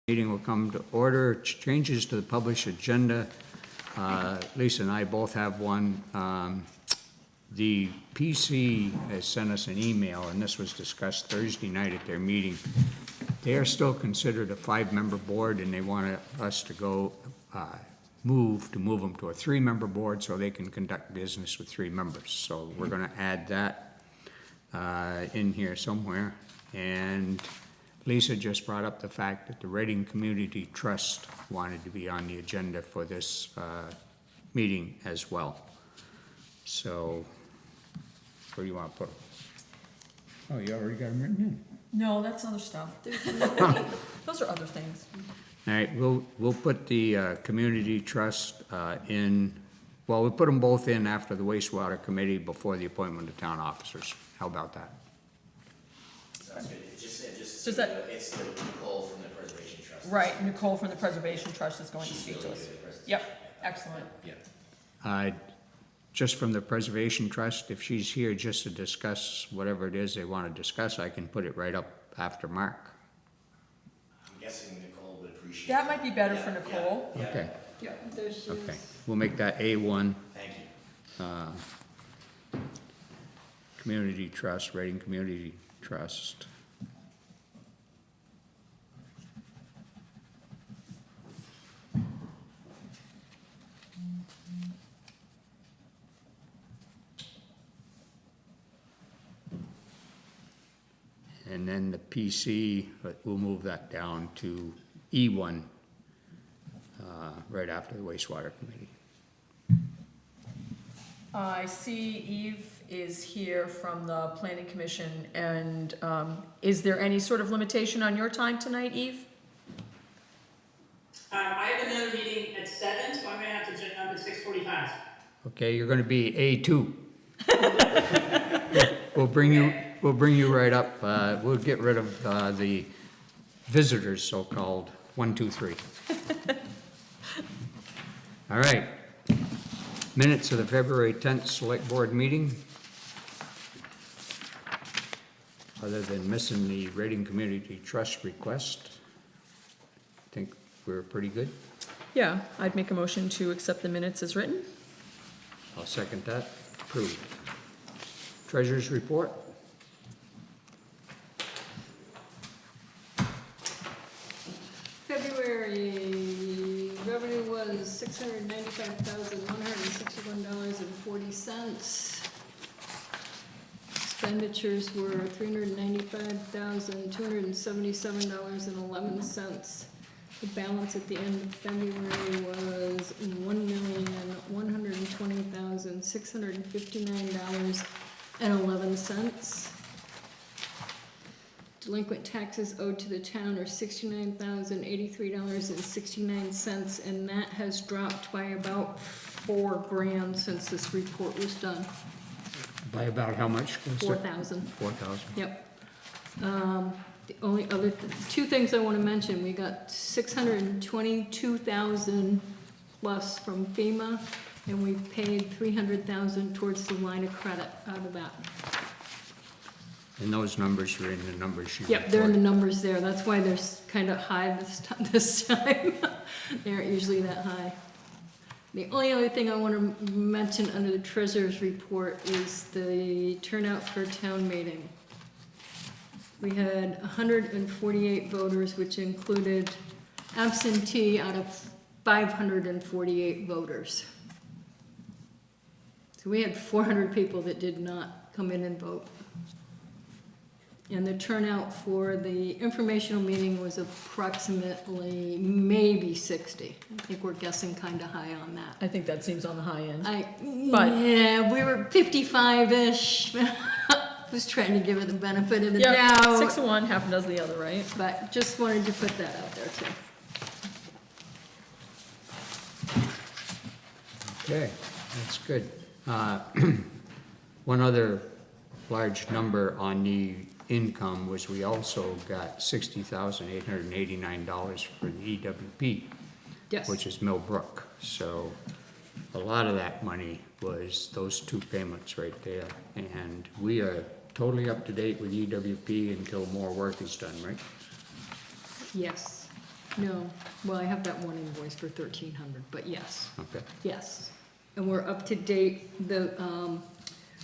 Meeting will come to order. Changes to the published agenda. Lisa and I both have one. The PC has sent us an email, and this was discussed Thursday night at their meeting. They are still considered a 5-member board, and they want us to go move them to a 3-member board so they can conduct business with 3 members. So we're going to add that in here somewhere. And Lisa just brought up the fact that the Reading Community Trust wanted to be on the agenda for this meeting as well. So, where do you want to put them? Oh, you already got them written in. No, that's other stuff. Those are other things. All right, we'll put the Community Trust in. Well, we'll put them both in after the wastewater committee before the appointment of town officers. How about that? Sounds good. Does that- It's the Nicole from the Preservation Trust. Right, Nicole from the Preservation Trust is going to speak to us. Yep, excellent. Yeah. Just from the Preservation Trust, if she's here just to discuss whatever it is they want to discuss, I can put it right up after Mark. I'm guessing Nicole would appreciate That might be better for Nicole. Yeah. Okay, Yeah, there she is. okay. We'll make that A1. Thank you. Community Trust, Reading Community Trust. And then the PC, we'll move that down to E1 right after the wastewater committee. I see Eve is here from the Planning Commission, and is there any sort of limitation on your time tonight, Eve? I have another meeting at 7, so I'm gonna have to jump up at 6:45. Okay, you're gonna be A2. We'll bring you right up. We'll get rid of the visitors, so-called 1, 2, 3. All right. Minutes of the February 10th Select Board meeting. Other than missing the Reading Community Trust request, I think we're pretty good. Yeah, I'd make a motion to accept the minutes as written. I'll second that. Approved. Treasurer's report. February revenue was $695,161.40. Expenditures were $395,277.11. The balance at the end of February was $1,120,659.11. Delinquent taxes owed to the town are $69,083.69, and that has dropped by about $4,000 since this report was done. By about how much? 4,000. 4,000. Yep. The only other, 2 things I want to mention, we got 622,000 plus from FEMA, and we paid 300,000 towards the line of credit out of that. And those numbers are in the number sheet. Yep, they're in the numbers there. That's why they're kind of high this time. They aren't usually that high. The only other thing I want to mention under the treasurer's report is the turnout for town meeting. We had 148 voters, which included absentee out of 548 voters. So we had 400 people that did not come in and vote. And the turnout for the informational meeting was approximately maybe 60. I think we're guessing kind of high on that. I think that seems on the high end. But yeah, we were 55-ish. Was trying to give it the benefit of the doubt. 6 of one, half a dozen the other, right? But just wanted to put that out there too. Okay, that's good. One other large number on the income was we also got $60,889 for the EWP, Yes. which is Millbrook. So a lot of that money was those 2 payments right there. And we are totally up to date with EWP until more work is done, right? Yes. No, well, I have that one invoice for 1,300, but yes, Okay. yes. And we're up to date, the,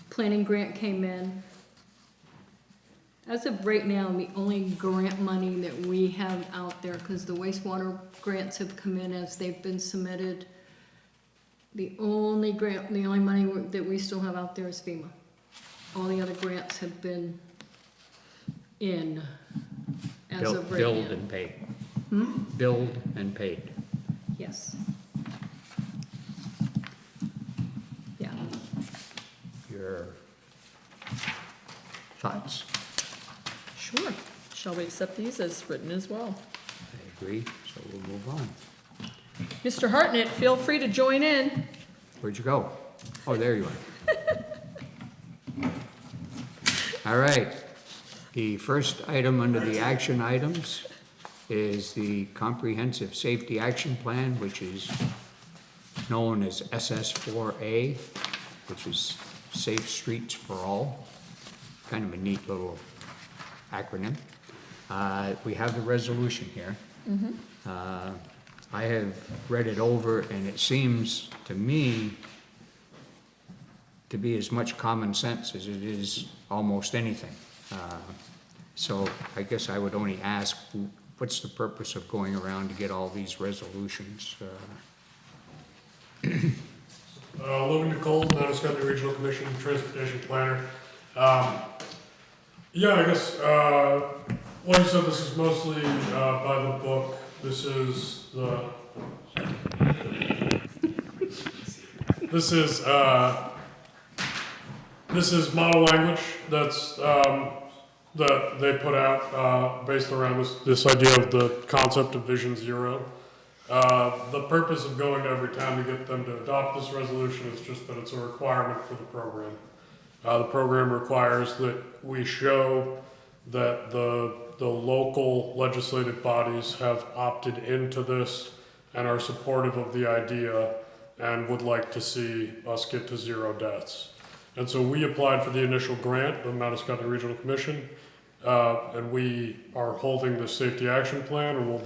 planning grant came in. As of right now, the only grant money that we have out there, because the wastewater grants have come in as they've been submitted, the only money that we still have out there is FEMA. All the other grants have been in as of right now. Billed and paid. Billed and paid. Yes. Yeah. Your thoughts? Sure. Shall we accept these as written as well? I agree, so we'll move on. Mr. Hartnett, feel free to join in. Where'd you go? Oh, there you are. All right. The first item under the action items is the Comprehensive Safety Action Plan, which is known as SS4A, which is Safe Streets for All. Kind of a neat little acronym. We have the resolution here. I have read it over, and it seems to me to be as much common sense as it is almost anything. So I guess I would only ask, what's the purpose of going around to get all these resolutions? Logan Nicole, Madison County Regional Commission Transportation Planner. Yeah, I guess, like I said, this is mostly by the book. This is the, this is model language that's, that they put out based around this idea of the concept of Vision Zero. The purpose of going to every town to get them to adopt this resolution is just that it's a requirement for the program. The program requires that we show that the local legislative bodies have opted into this and are supportive of the idea and would like to see us get to 0 deaths. And so we applied for the initial grant, the Madison County Regional Commission, and we are holding the safety action plan, and we'll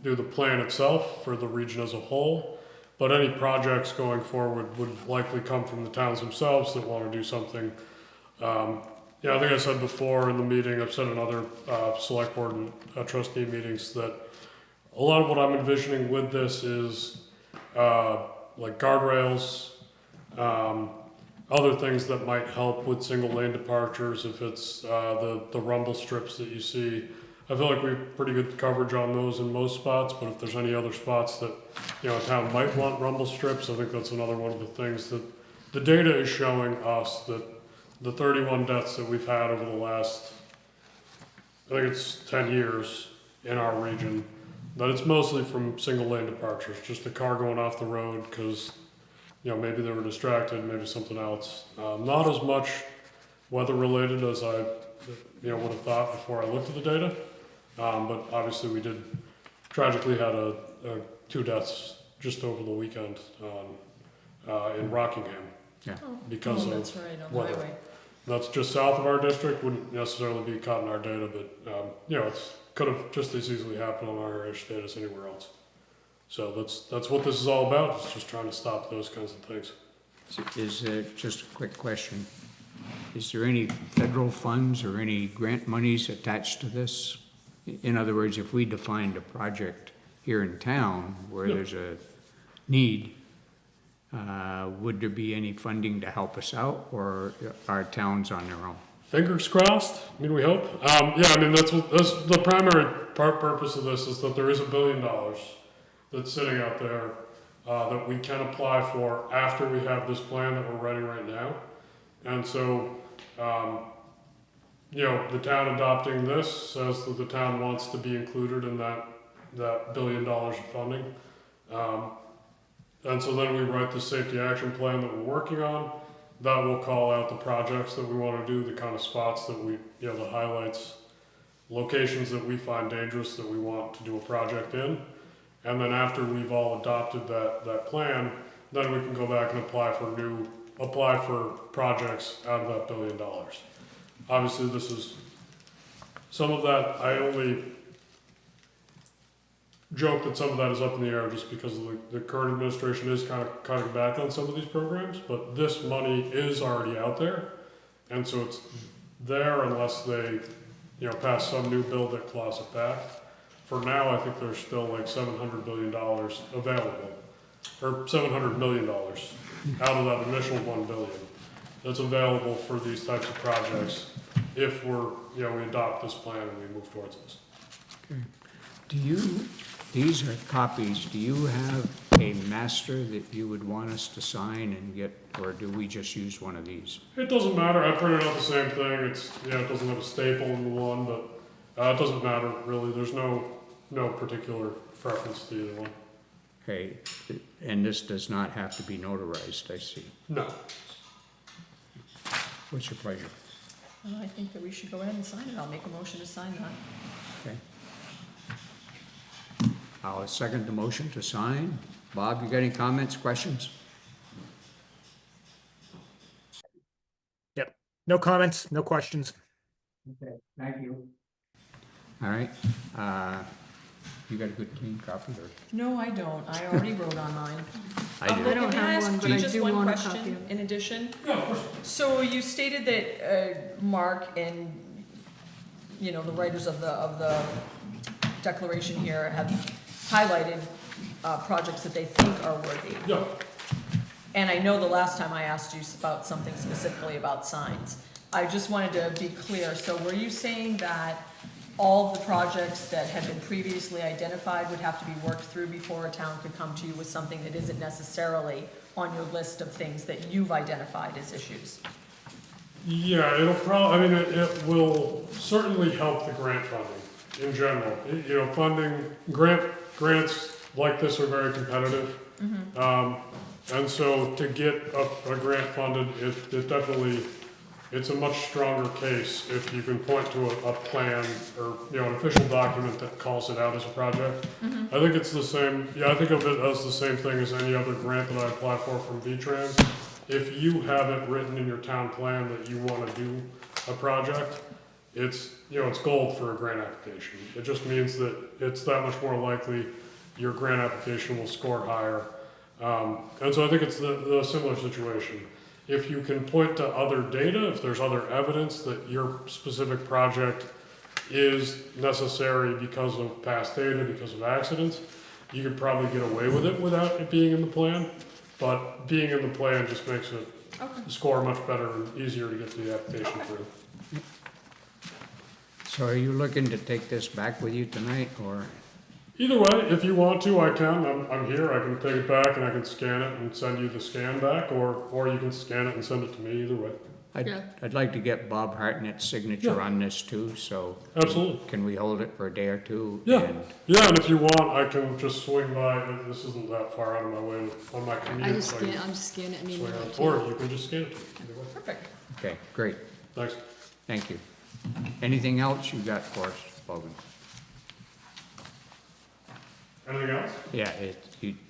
do the plan itself for the region as a whole. But any projects going forward would likely come from the towns themselves that want to do something. Yeah, I think I said before in the meeting, I've said in other select board and trustee meetings that a lot of what I'm envisioning with this is like guardrails, other things that might help with single lane departures. If it's the rumble strips that you see, I feel like we have pretty good coverage on those in most spots, but if there's any other spots that, you know, a town might want rumble strips, I think that's another one of the things that the data is showing us, that the 31 deaths that we've had over the last, I think it's 10 years in our region, that it's mostly from single lane departures, just a car going off the road because, you know, maybe they were distracted, maybe something else. Not as much weather related as I, you know, would have thought before I looked at the data. But obviously we did tragically had 2 deaths just over the weekend in Rockingham. Yeah. Because of That's right, on the weather. highway. That's just south of our district, wouldn't necessarily be caught in our data, but you know, it's could have just as easily happened on our interstate as anywhere else. So that's what this is all about. It's just trying to stop those kinds of things. Is just a quick question. Is there any federal funds or any grant monies attached to this? In other words, if we defined a project here in town where Yeah. there's a need, would there be any funding to help us out, or are towns on their own? Fingers crossed. I mean, we hope. Yeah, I mean that's the primary purpose of this is that there is $1 billion that's sitting out there that we can apply for after we have this plan that we're writing right now. And so, you know, the town adopting this says that the town wants to be included in that $1 billion of funding. And so then we write the safety action plan that we're working on. That will call out the projects that we want to do, the kind of spots that we, you know, the highlights, locations that we find dangerous that we want to do a project in. And then after we've all adopted that plan, then we can go back and apply for projects out of that $1 billion. Obviously, this is some of that. joke that some of that is up in the air just because of the current administration is kind of cutting back on some of these programs, but this money is already out there, and so it's there unless they, pass some new bill that claws it back. For now, I think there's still like $700 billion available, or $700 million out of that initial $1 billion that's available for these types of projects if we adopt this plan and we move towards this. These are copies, do you have a master that you would want us to sign and get, or do we just use one of these? It doesn't matter. I printed out the same thing. It doesn't have a staple in the one, but it doesn't matter really. There's no particular preference to either one. Okay, and this does not have to be notarized, I see. No. What's your pleasure? Well, I think that we should go ahead and sign it. I'll make a motion to sign that. Okay. I'll second the motion to sign. Bob, you got any comments, questions? Yep. No comments, no questions. Okay, thank you. All right, you got a good clean copy, or? No, I don't. I already wrote on mine. I Logan, do. I don't can have ask one, but you I just do one want a question copy of it. in addition? Yeah, of course. So you stated that Mark and, the writers of the declaration here have highlighted projects that they think are worthy. Yeah. And I know the last time I asked you about something specifically about signs. I just wanted to be clear. So were you saying that all of the projects that had been previously identified would have to be worked through before a town could come to you with something that isn't necessarily on your list of things that you've identified as issues? Yeah, it'll probably, it will certainly help the grant funding in general. Grants like this are very competitive. And so to get a grant funded, it definitely, it's a much stronger case if you can point to a plan or, an official document that calls it out as a project. I think it's the same, I think of it as the same thing as any other grant that I apply for from V-Trans. If you have it written in your town plan that you want to do a project, it's gold for a grant application. It just means that it's that much more likely your grant application will score higher. And so I think it's the similar situation. If you can point to other data, if there's other evidence that your specific project is necessary because of past data, because of accidents, you could probably get away with it without it being in the plan. But being in the plan just makes it score much better and easier to get the application through. So are you looking to take this back with you tonight, or? Either way, if you want to, I can. I'm here. I can take it back and I can scan it and send you the scan back, or you can scan it and send it to me. Either way. Yeah. I'd like to get Bob Hartnett's signature Yeah. on this too, so. Absolutely. Can we hold it for a day or two? Yeah. And- Yeah, and if you want, I can just swing by. This isn't that far out of my way on my commute. I'll just so scan it and swing email on. it to you. Or you can just scan it to me. Either way. Perfect. Okay, great, Thanks. thank you. Anything else you got for us, Logan? Anything else? Yeah,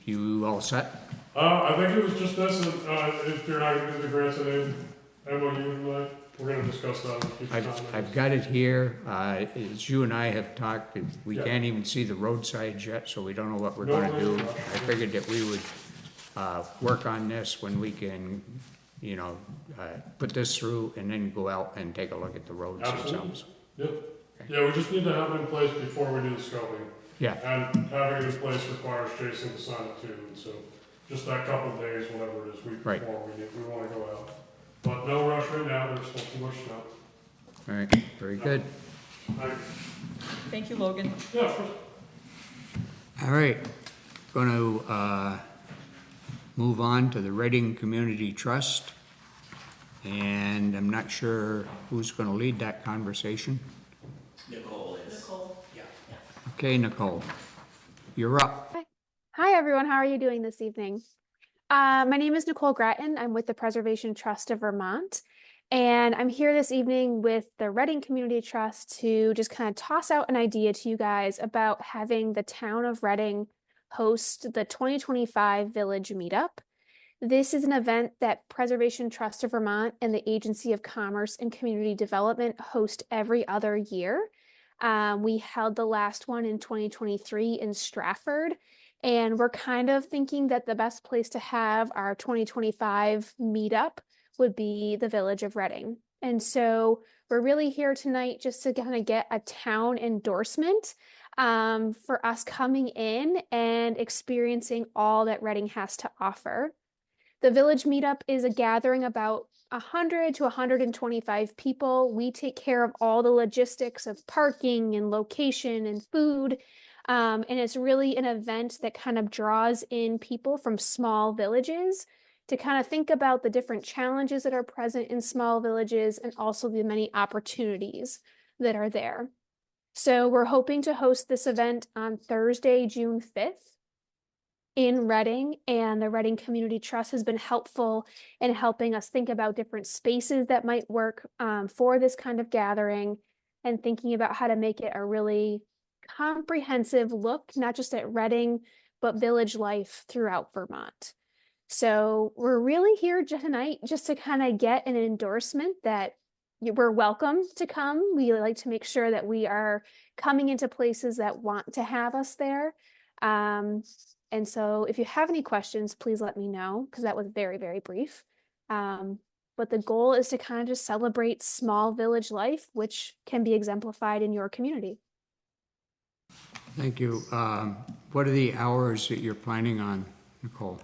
you all set? I think it was just this. If you're not going to do the grants and MOU tonight, we're going to discuss that in a future time. I've got it here, as you and I have talked, we Yeah. can't even see the roadsides yet, so we don't know what we're No, gonna no, do. no. I figured that we would, work on this when we can, put this through and then go out and take a look at the roads Absolutely. themselves. Yep. Yeah, we just need to have it in place before we do the scoping. Yeah, And having it in place requires Jason to sign it too, and so just that couple of days, whatever it is, week Right. before we want to go out. But no rush right now, there's still too much snow. all right, very good. Thank you, Logan. Yeah, of course. All right, gonna, move on to the Reading Community Trust. And I'm not sure who's gonna lead that conversation. Nicole is. Yeah. Okay, Nicole, you're up. Hi, everyone. How are you doing this evening? My name is Nicole Gratton. I'm with the Preservation Trust of Vermont. And I'm here this evening with the Reading Community Trust to just kind of toss out an idea to you guys about having the town of Reading host the 2025 Village Meetup. This is an event that Preservation Trust of Vermont and the Agency of Commerce and Community Development host every other year. We held the last one in 2023 in Stratford, and we're kind of thinking that the best place to have our 2025 meetup would be the Village of Reading. And so we're really here tonight just to kind of get a town endorsement for us coming in and experiencing all that Reading has to offer. The Village Meetup is a gathering about 100 to 125 people. We take care of all the logistics of parking and location and food. And it's really an event that kind of draws in people from small villages to kind of think about the different challenges that are present in small villages and also the many opportunities that are there. So we're hoping to host this event on Thursday, June 5th in Reading, and the Reading Community Trust has been helpful in helping us think about different spaces that might work for this kind of gathering and thinking about how to make it a really comprehensive look, not just at Reading, but village life throughout Vermont. So we're really here tonight just to kind of get an endorsement that we're welcome to come. We like to make sure that we are coming into places that want to have us there. And so if you have any questions, please let me know, because that was very, very brief. But the goal is to kind of just celebrate small village life, which can be exemplified in your community. Thank you. What are the hours that you're planning on, Nicole?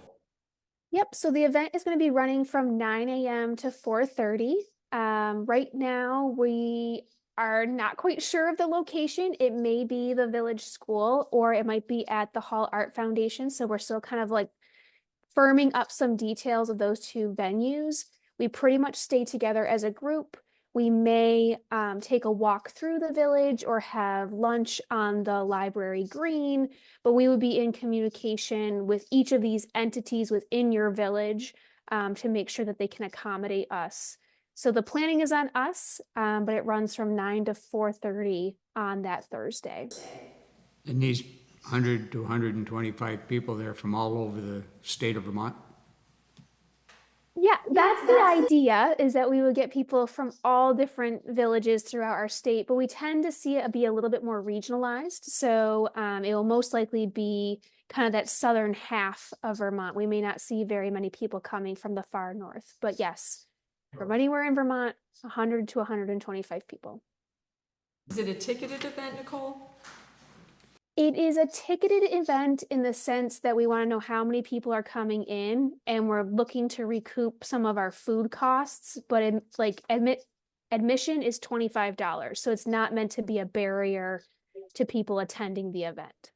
Yep, so the event is going to be running from 9 a.m. to 4:30. Right now, we are not quite sure of the location. It may be the village school or it might be at the Hall Art Foundation. So we're still kind of like firming up some details of those two venues. We pretty much stay together as a group. We may take a walk through the village or have lunch on the library green, but we would be in communication with each of these entities within your village to make sure that they can accommodate us. So the planning is on us, but it runs from 9 to 4:30 on that Thursday. And these 100 to 125 people there from all over the state of Vermont? Yeah, that's the idea, is that we would get people from all different villages throughout our state, but we tend to see it be a little bit more regionalized. So it will most likely be kind of that southern half of Vermont. We may not see very many people coming from the far north, but yes, from anywhere in Vermont, 100 to 125 people. Is it a ticketed event, Nicole? It is a ticketed event in the sense that we want to know how many people are coming in, and we're looking to recoup some of our food costs, but admission is $25. So it's not meant to be a barrier to people attending the event.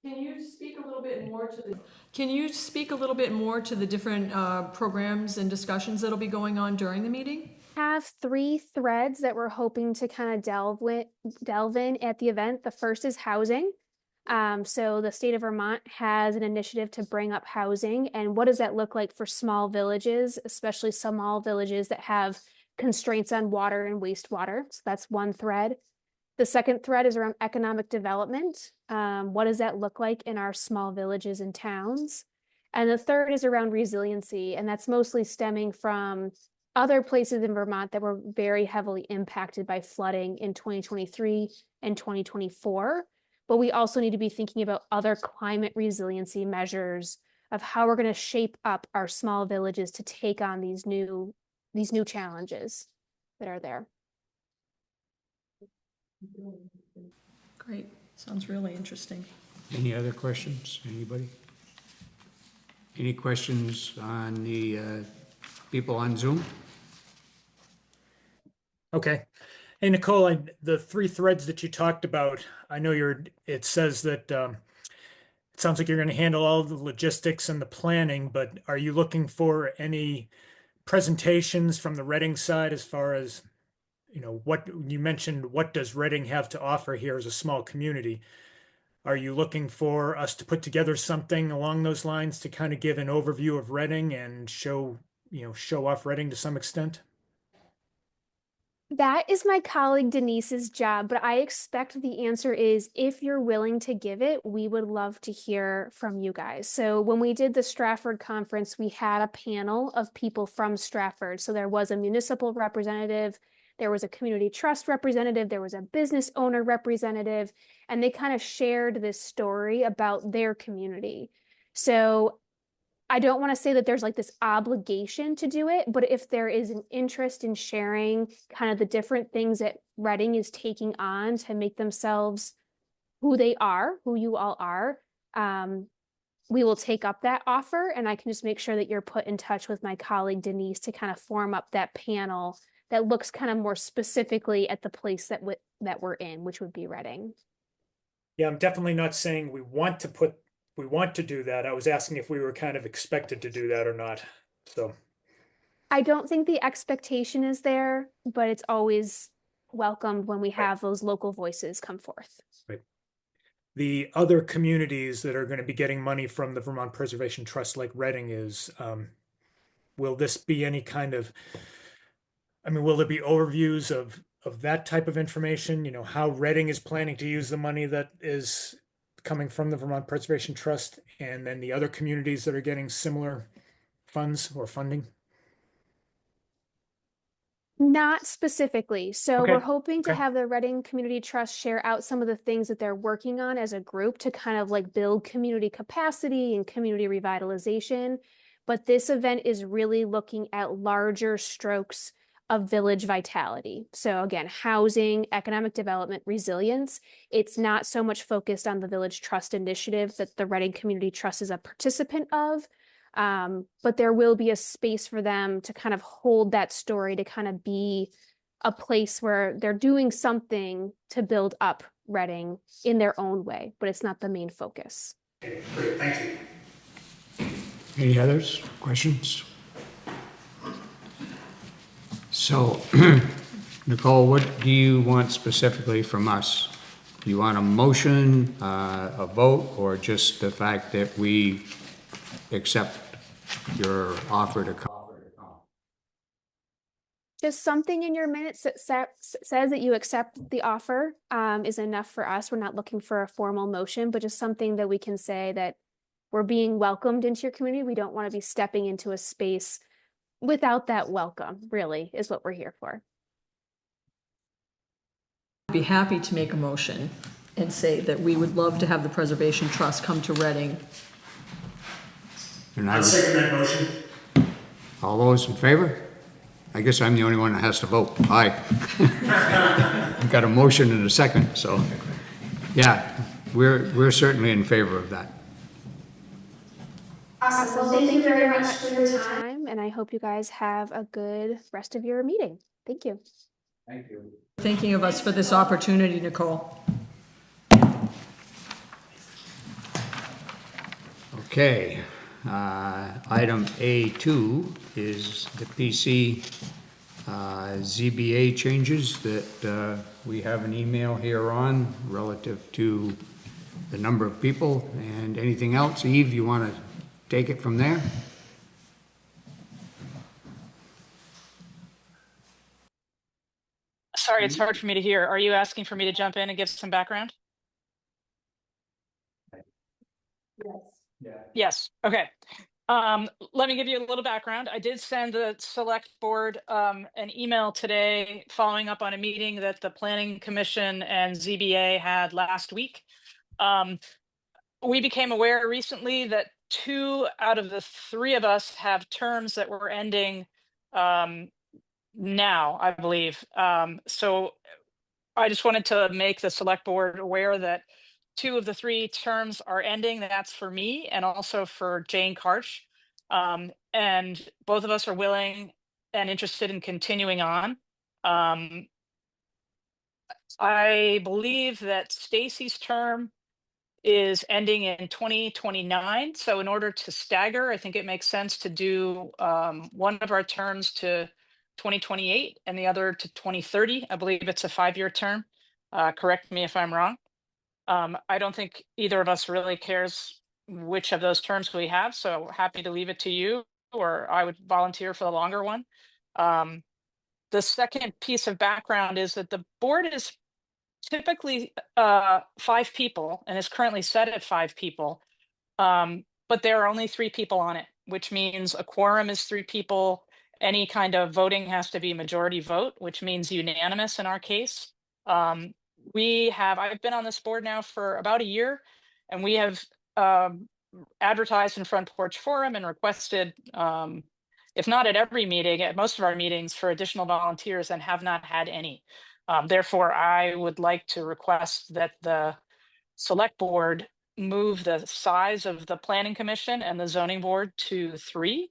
Can you speak a little bit more to the different programs and discussions that'll be going on during the meeting? Have 3 threads that we're hoping to kind of delve in at the event. The first is housing. So the state of Vermont has an initiative to bring up housing, and what does that look like for small villages, especially small villages that have constraints on water and wastewater. So that's one thread. The second thread is around economic development. What does that look like in our small villages and towns? And the third is around resiliency, and that's mostly stemming from other places in Vermont that were very heavily impacted by flooding in 2023 and 2024. But we also need to be thinking about other climate resiliency measures of how we're going to shape up our small villages to take on these new challenges that are there. Great, sounds really interesting. Any other questions? Anybody? Any questions on the people on Zoom? Okay. Hey, Nicole, the 3 threads that you talked about, I know it says that it sounds like you're going to handle all the logistics and the planning, but are you looking for any presentations from the Reading side as far as, what you mentioned, what does Reading have to offer here as a small community? Are you looking for us to put together something along those lines to kind of give an overview of Reading and show off Reading to some extent? That is my colleague Denise's job, but I expect the answer is if you're willing to give it, we would love to hear from you guys. So when we did the Stratford conference, we had a panel of people from Stratford. So there was a municipal representative, There was a community trust representative, there was a business owner representative, and they kind of shared this story about their community. So I don't want to say that there's like this obligation to do it, but if there is an interest in sharing kind of the different things that Reading is taking on to make themselves who they are, who you all are, we will take up that offer, and I can just make sure that you're put in touch with my colleague Denise to kind of form up that panel that looks kind of more specifically at the place that we're in, which would be Reading. Yeah, I'm definitely not saying we want to do that. I was asking if we were kind of expected to do that or not. So, I don't think the expectation is there, but it's always welcomed when we have those local voices come forth. the other communities that are going to be getting money from the Vermont Preservation Trust, like Reading is, will this be any kind of, I mean, will there be overviews of that type of information? You know, how Reading is planning to use the money that is coming from the Vermont Preservation Trust, and then the other communities that are getting similar funds or funding? Not specifically. So Okay, we're hoping to okay. have the Reading Community Trust share out some of the things that they're working on as a group to kind of like build community capacity and community revitalization. But this event is really looking at larger strokes of village vitality. So again, housing, economic development, resilience. It's not so much focused on the Village Trust initiative that the Reading Community Trust is a participant of. But there will be a space for them to kind of hold that story, to kind of be a place where they're doing something to build up Reading in their own way, but it's not the main focus. Okay, great, thank you. Any others, questions? So, Nicole, what do you want specifically from us? Do you want a motion, a vote, or just the fact that we accept your offer to come? Just something in your minutes that says that you accept the offer is enough for us. We're not looking for a formal motion, but just something that we can say that we're being welcomed into your community. We don't want to be stepping into a space without that welcome, really, is what we're here for. I'd be happy to make a motion and say that we would love to have the Preservation Trust come to Reading. And I'll second that motion. all those in favor? I guess I'm the only one that has to vote. Aye. We've got a motion and a second, so, yeah, we're certainly in favor of that. Awesome. Well, thank you very much for your time, and I hope you guys have a good rest of your meeting. Thank you. Thank you. Thinking of us for this opportunity, Nicole. Okay, item A2 is the PC ZBA changes that we have an email here on relative to the number of people and anything else. Eve, you want to take it from there? Sorry, it's hard for me to hear. Are you asking for me to jump in and give some background? Yes. Yes. Okay. Let me give you a little background. I did send the select board an email today following up on a meeting that the Planning Commission and ZBA had last week. We became aware recently that 2 out of the 3 of us have terms that were ending now, I believe. So I just wanted to make the select board aware that 2 of the 3 terms are ending. That's for me and also for Jane Karch. And both of us are willing and interested in continuing on. I believe that Stacy's term is ending in 2029. So in order to stagger, I think it makes sense to do one of our terms to 2028 and the other to 2030. I believe it's a 5-year term. Correct me if I'm wrong. I don't think either of us really cares which of those terms we have, so happy to leave it to you, or I would volunteer for the longer one. The second piece of background is that the board is typically 5 people and is currently set at 5 people, but there are only 3 people on it, which means a quorum is 3 people any kind of voting has to be majority vote, which means unanimous in our case. I've been on this board now for about a year, and we have advertised in Front Porch Forum and requested, if not at every meeting, at most of our meetings, for additional volunteers, and have not had any. Therefore, I would like to request that the select board move the size of the planning commission and the zoning board to 3,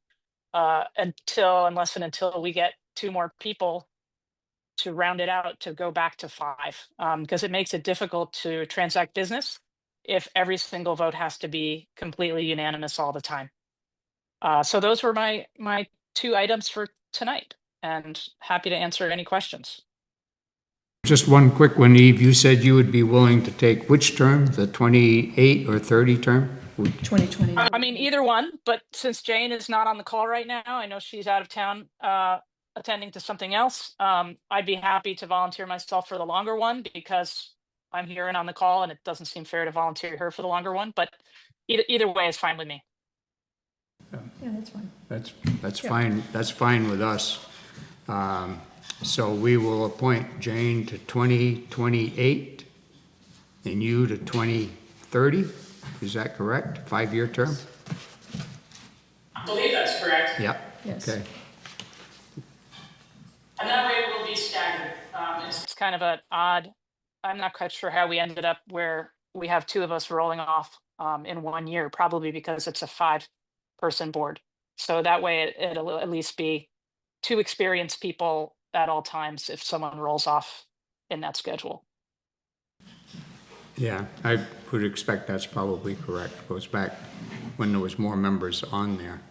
until we get 2 more people to round it out to go back to 5, because it makes it difficult to transact business if every single vote has to be completely unanimous all the time. So those were my 2 items for tonight, and happy to answer any questions. Just one quick one, Eve. You said you would be willing to take which term, the 28 or 30 term? 2020. I mean, either one, but since Jane is not on the call right now, I know she's out of town attending to something else. I'd be happy to volunteer myself for the longer one because I'm here and on the call, and it doesn't seem fair to volunteer her for the longer one, but either way is fine with me. Yeah, that's fine. That's Yeah. fine, that's fine with us. So we will appoint Jane to 2028 and you to 2030. Is that correct? 5-year term? I believe that's correct. Yep. Yes. Okay. And that way it will be staggered. It's kind of an odd, I'm not quite sure how we ended up where we have 2 of us rolling off in 1 year, probably because it's a 5-person board. So that way it'll at least be 2 experienced people at all times if someone rolls off in that schedule. Yeah, I would expect that's probably correct. Goes back when there was more members on there.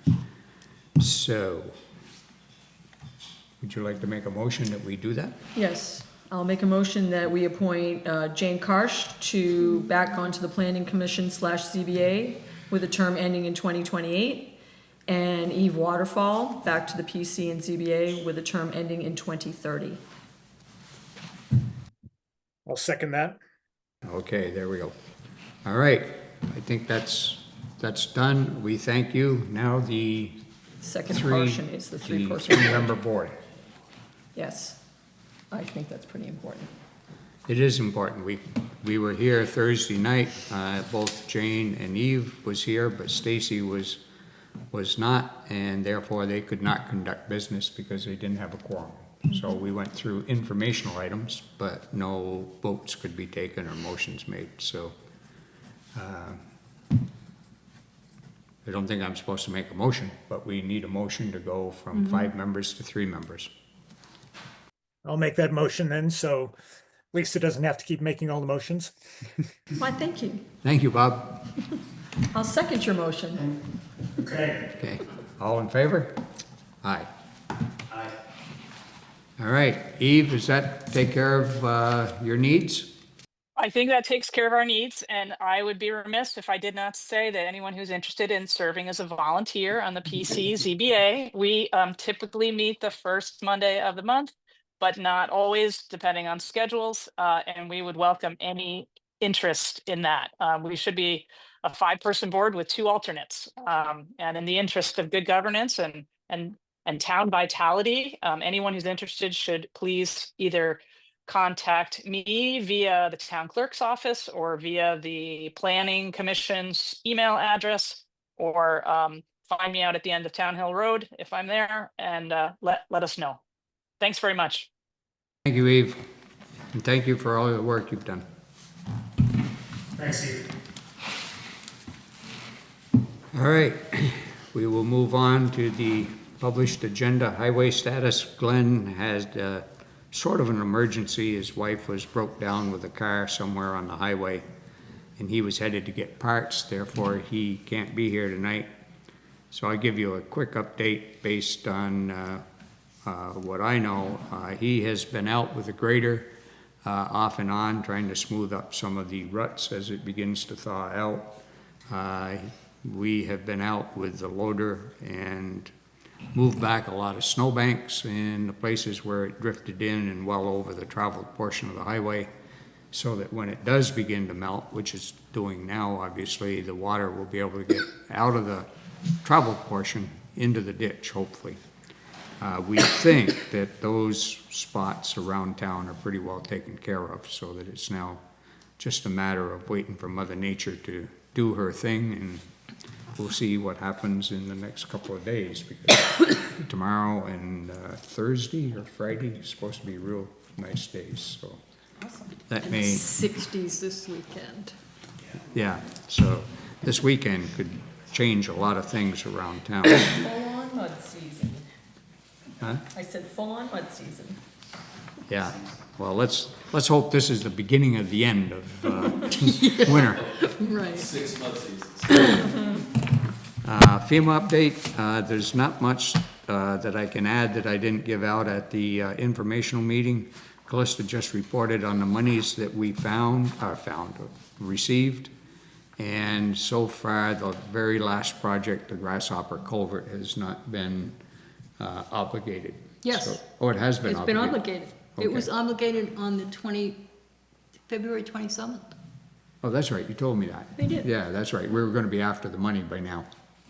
So, would you like to make a motion that we do that? Yes, I'll make a motion that we appoint Jane Karsh to back onto the Planning Commission / ZBA with a term ending in 2028, and Eve Waterfall back to the PC and ZBA with a term ending in 2030. I'll second that. Okay, there we go. All right, I think that's done. We thank you. Now the Second portion is the 3-person. three-member board. Yes, I think that's pretty important. It is important. We were here Thursday night. Both Jane and Eve was here, but Stacy was not, and therefore they could not conduct business because they didn't have a quorum. So we went through informational items, but no votes could be taken or motions made. So I don't think I'm supposed to make a motion, but we need a motion to go from 5 members to 3 members. I'll make that motion then, so Lisa doesn't have to keep making all the motions. Why, thank you. Thank you, Bob. I'll second your motion. Okay. Okay, all in favor? Aye. Aye. All right, Eve, does that take care of your needs? I think that takes care of our needs, and I would be remiss if I did not say that anyone who's interested in serving as a volunteer on the PC ZBA, we typically meet the first Monday of the month, but not always, depending on schedules, and we would welcome any interest in that. We should be a 5-person board with 2 alternates, and in the interest of good governance and town vitality, anyone who's interested should please either contact me via the town clerk's office or via the planning commission's email address, or find me out at the end of Town Hill Road if I'm there, and let us know. Thanks very much. Thank you, Eve, and thank you for all the work you've done. Thanks, Steve. All right, we will move on to the published agenda, highway status. Glenn had sort of an emergency. His wife was broke down with a car somewhere on the highway, and he was headed to get parts, therefore he can't be here tonight. So I'll give you a quick update based on what I know. He has been out with a grader off and on, trying to smooth up some of the ruts as it begins to thaw out. We have been out with the loader and moved back a lot of snowbanks in the places where it drifted in and well over the traveled portion of the highway, so that when it does begin to melt, which it's doing now, obviously, the water will be able to get out of the traveled portion into the ditch, hopefully. We think that those spots around town are pretty well taken care of, so that it's now just a matter of waiting for Mother Nature to do her thing, and we'll see what happens in the next couple of days, because tomorrow and Thursday or Friday is supposed to be real nice days, so that may, 60s this weekend. yeah, so this weekend could change a lot of things around town. Full-on mud season. Huh? I said full-on mud season. Yeah, well, let's hope this is the beginning of the end of winter. Right. 6 month seasons. FEMA update, there's not much that I can add that I didn't give out at the informational meeting. Callista just reported on the monies that we received. And so far, the very last project, the Grasshopper Culvert, has not been obligated. Yes. So- Oh, it has been It's been obligated? obligated. It was Okay. obligated on the February 27th. Oh, that's right, you told me that. I did. Yeah, that's right, we were gonna be after the money by now.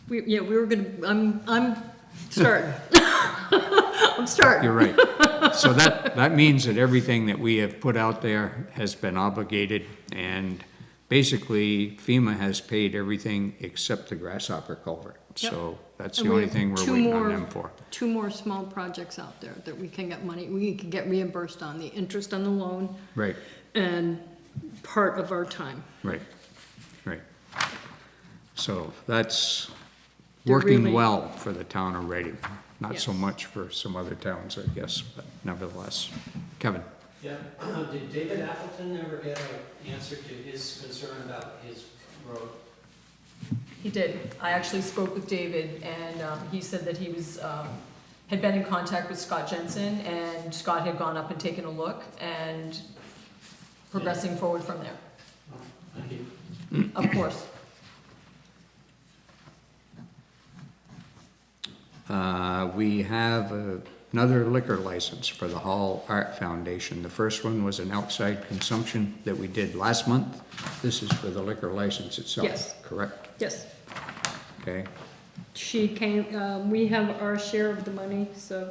We were gonna, I'm starting. I'm starting. You're right. So that means that everything that we have put out there has been obligated, and basically FEMA has paid everything except the Grasshopper Culvert. Yep. So that's And the we only have thing we're two waiting more- on them for. 2 more small projects out there that we can get money, we can get reimbursed on, the interest on the loan Right, and part of our time. right, right. So that's They're working really- well for the town of Reading. Not so Yes. much for some other towns, I guess, but nevertheless. Kevin? Yeah, did David Appleton ever get an answer to his concern about his road? He did. I actually spoke with David, and he said that he was, had been in contact with Scott Jensen, and Scott had gone up and taken a look, and progressing forward from there, Oh, thank you. of course. We have another liquor license for the Hall Art Foundation. The first one was an outside consumption that we did last month. This is for the liquor license itself. Yes. Correct? Yes, Okay. she came, we have our share of the money, so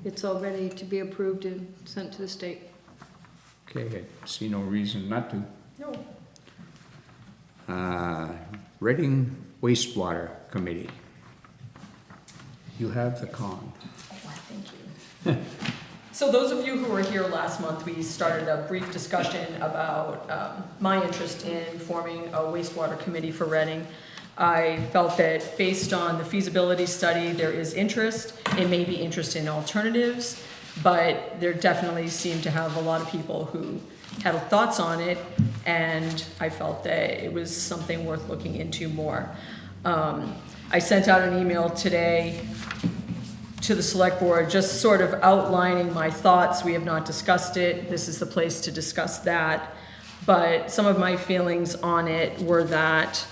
it's all ready to be approved and sent to the state. Okay, I see no reason not to. No. Reading Wastewater Committee. You have the con. Thank you. So those of you who were here last month, we started a brief discussion about my interest in forming a wastewater committee for Reading. I felt that based on the feasibility study, there is interest. It may be interest in alternatives, but there definitely seemed to have a lot of people who had thoughts on it, and I felt that it was something worth looking into more. I sent out an email today to the select board, just sort of outlining my thoughts. We have not discussed it. This is the place to discuss that. But some of my feelings on it were that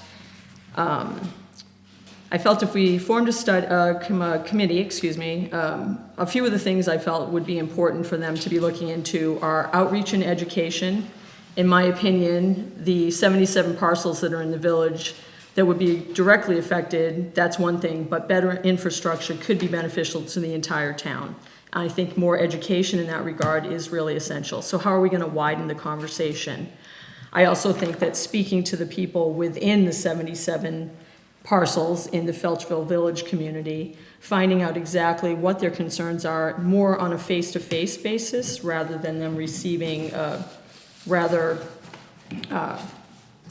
I felt if we formed a committee, a few of the things I felt would be important for them to be looking into are outreach and education. In my opinion, the 77 parcels that are in the village that would be directly affected, that's one thing, but better infrastructure could be beneficial to the entire town. I think more education in that regard is really essential. So how are we gonna widen the conversation? I also think that speaking to the people within the 77 parcels in the Felchville Village community, finding out exactly what their concerns are, more on a face-to-face basis, rather than them receiving a rather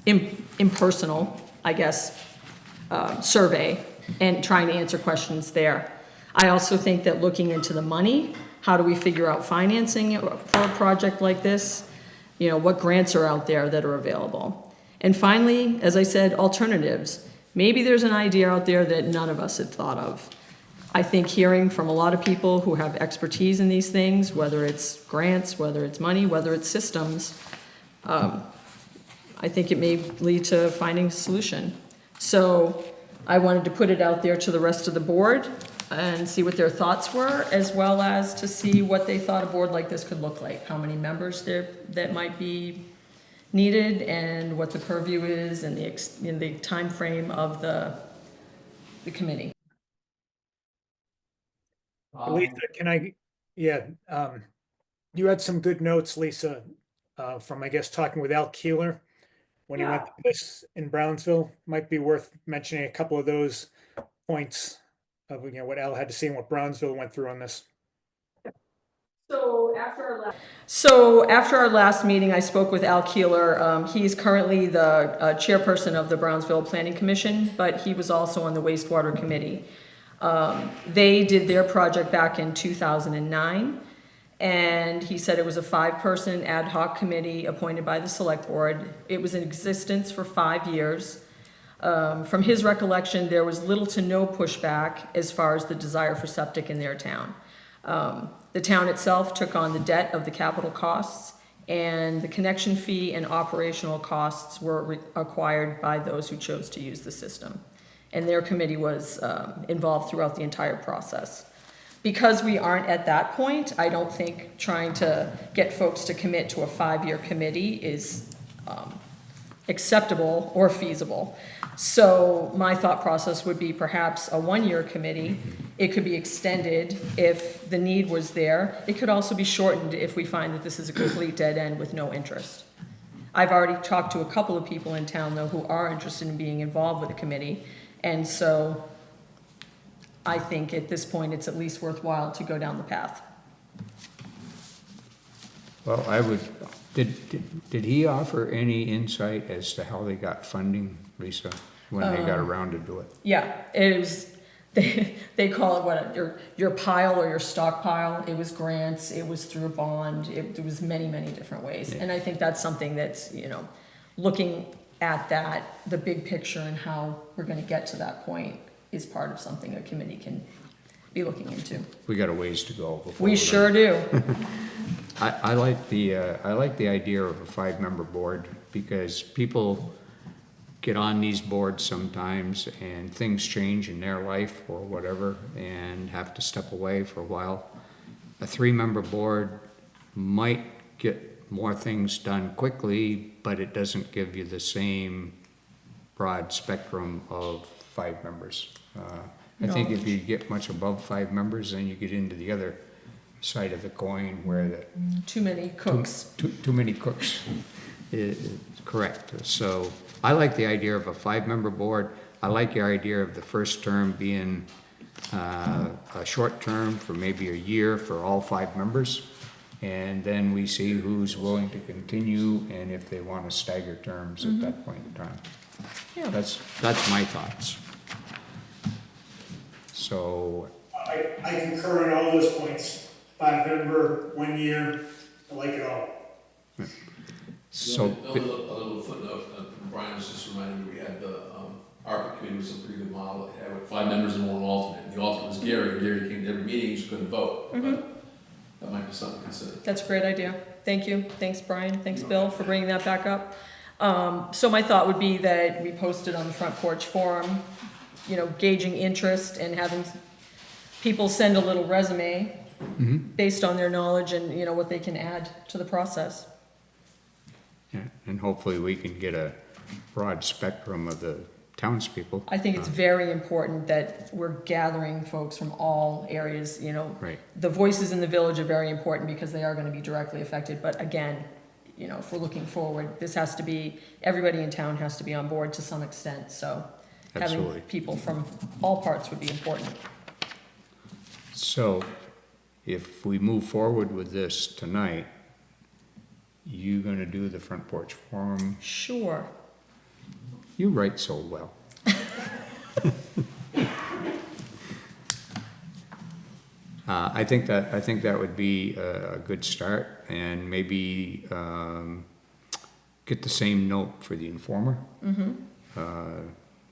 impersonal, I guess, survey, and trying to answer questions there. I also think that looking into the money, how do we figure out financing for a project like this? You know, what grants are out there that are available? And finally, as I said, alternatives. Maybe there's an idea out there that none of us had thought of. I think hearing from a lot of people who have expertise in these things, whether it's grants, whether it's money, whether it's systems, I think it may lead to finding a solution. So I wanted to put it out there to the rest of the board and see what their thoughts were, as well as to see what they thought a board like this could look like, how many members there that might be needed, and what the purview is, and the time frame of the committee. Lisa, can yeah, you had some good notes, Lisa, from, I guess, talking with Al Keeler when he went to this in Brownsville. Might be worth mentioning a couple of those points of, what Al had to say and what Brownsville went through on this. So after our last meeting, I spoke with Al Keeler. He's currently the chairperson of the Brownsville Planning Commission, but he was also on the wastewater committee. They did their project back in 2009, and he said it was a 5-person ad hoc committee appointed by the select board. It was in existence for 5 years. From his recollection, there was little to no pushback as far as the desire for septic in their town. The town itself took on the debt of the capital costs, and the connection fee and operational costs were acquired by those who chose to use the system. And their committee was involved throughout the entire process. Because we aren't at that point, I don't think trying to get folks to commit to a 5-year committee is acceptable or feasible. So my thought process would be perhaps a 1-year committee. It could be extended if the need was there. It could also be shortened if we find that this is a complete dead end with no interest. I've already talked to a couple of people in town, though, who are interested in being involved with the committee. And so I think at this point, it's at least worthwhile to go down the path. Well, did he offer any insight as to how they got funding, Lisa, when they got around to do it? Yeah, it was, they call it what, your pile or your stockpile. It was grants, it was through a bond, it was many, many different ways. Yeah. And I think that's something that's, looking at that, the big picture and how we're gonna get to that point is part of something a committee can be looking into. We got a ways to go before. We we're sure done. do. I like the idea of a 5-member board, because people get on these boards sometimes and things change in their life or whatever and have to step away for a while. A 3-member board might get more things done quickly, but it doesn't give you the same broad spectrum of 5 members. I think if you get much above 5 members, then you get into the other side of the coin where the Too many cooks. too many cooks is correct. So I like the idea of a 5-member board. I like the idea of the first term being a short term for maybe a year for all 5 members. And then we see who's willing to continue and if they want to stagger terms at that point in time. Yeah. That's my thoughts. So I concur on all those points. 5-member, 1 year, I like it all. So, A little footnote, Brian was just reminding me, we had the ARPA committee was a pretty good model. It had 5 members and 1 alternate. The alternate was Gary, and Gary came to every meeting, he just couldn't vote. But that might be something to consider. That's a great idea. Thank you. Thanks, Brian. Thanks, Bill, for bringing that back up. So my thought would be that we post it on the Front Porch Forum, gauging interest and having people send a little resume based on their knowledge and, what they can add to the process. yeah, and hopefully we can get a broad spectrum of the townspeople. I think it's very important that we're gathering folks from all areas, Right. The voices in the village are very important because they are going to be directly affected. But again, if we're looking forward, everybody in town has to be on board to some extent. So having Absolutely. people from all parts would be important. So if we move forward with this tonight, you gonna do the Front Porch Forum? Sure. You write so well. I think that would be a good start, and maybe get the same note for the Informer,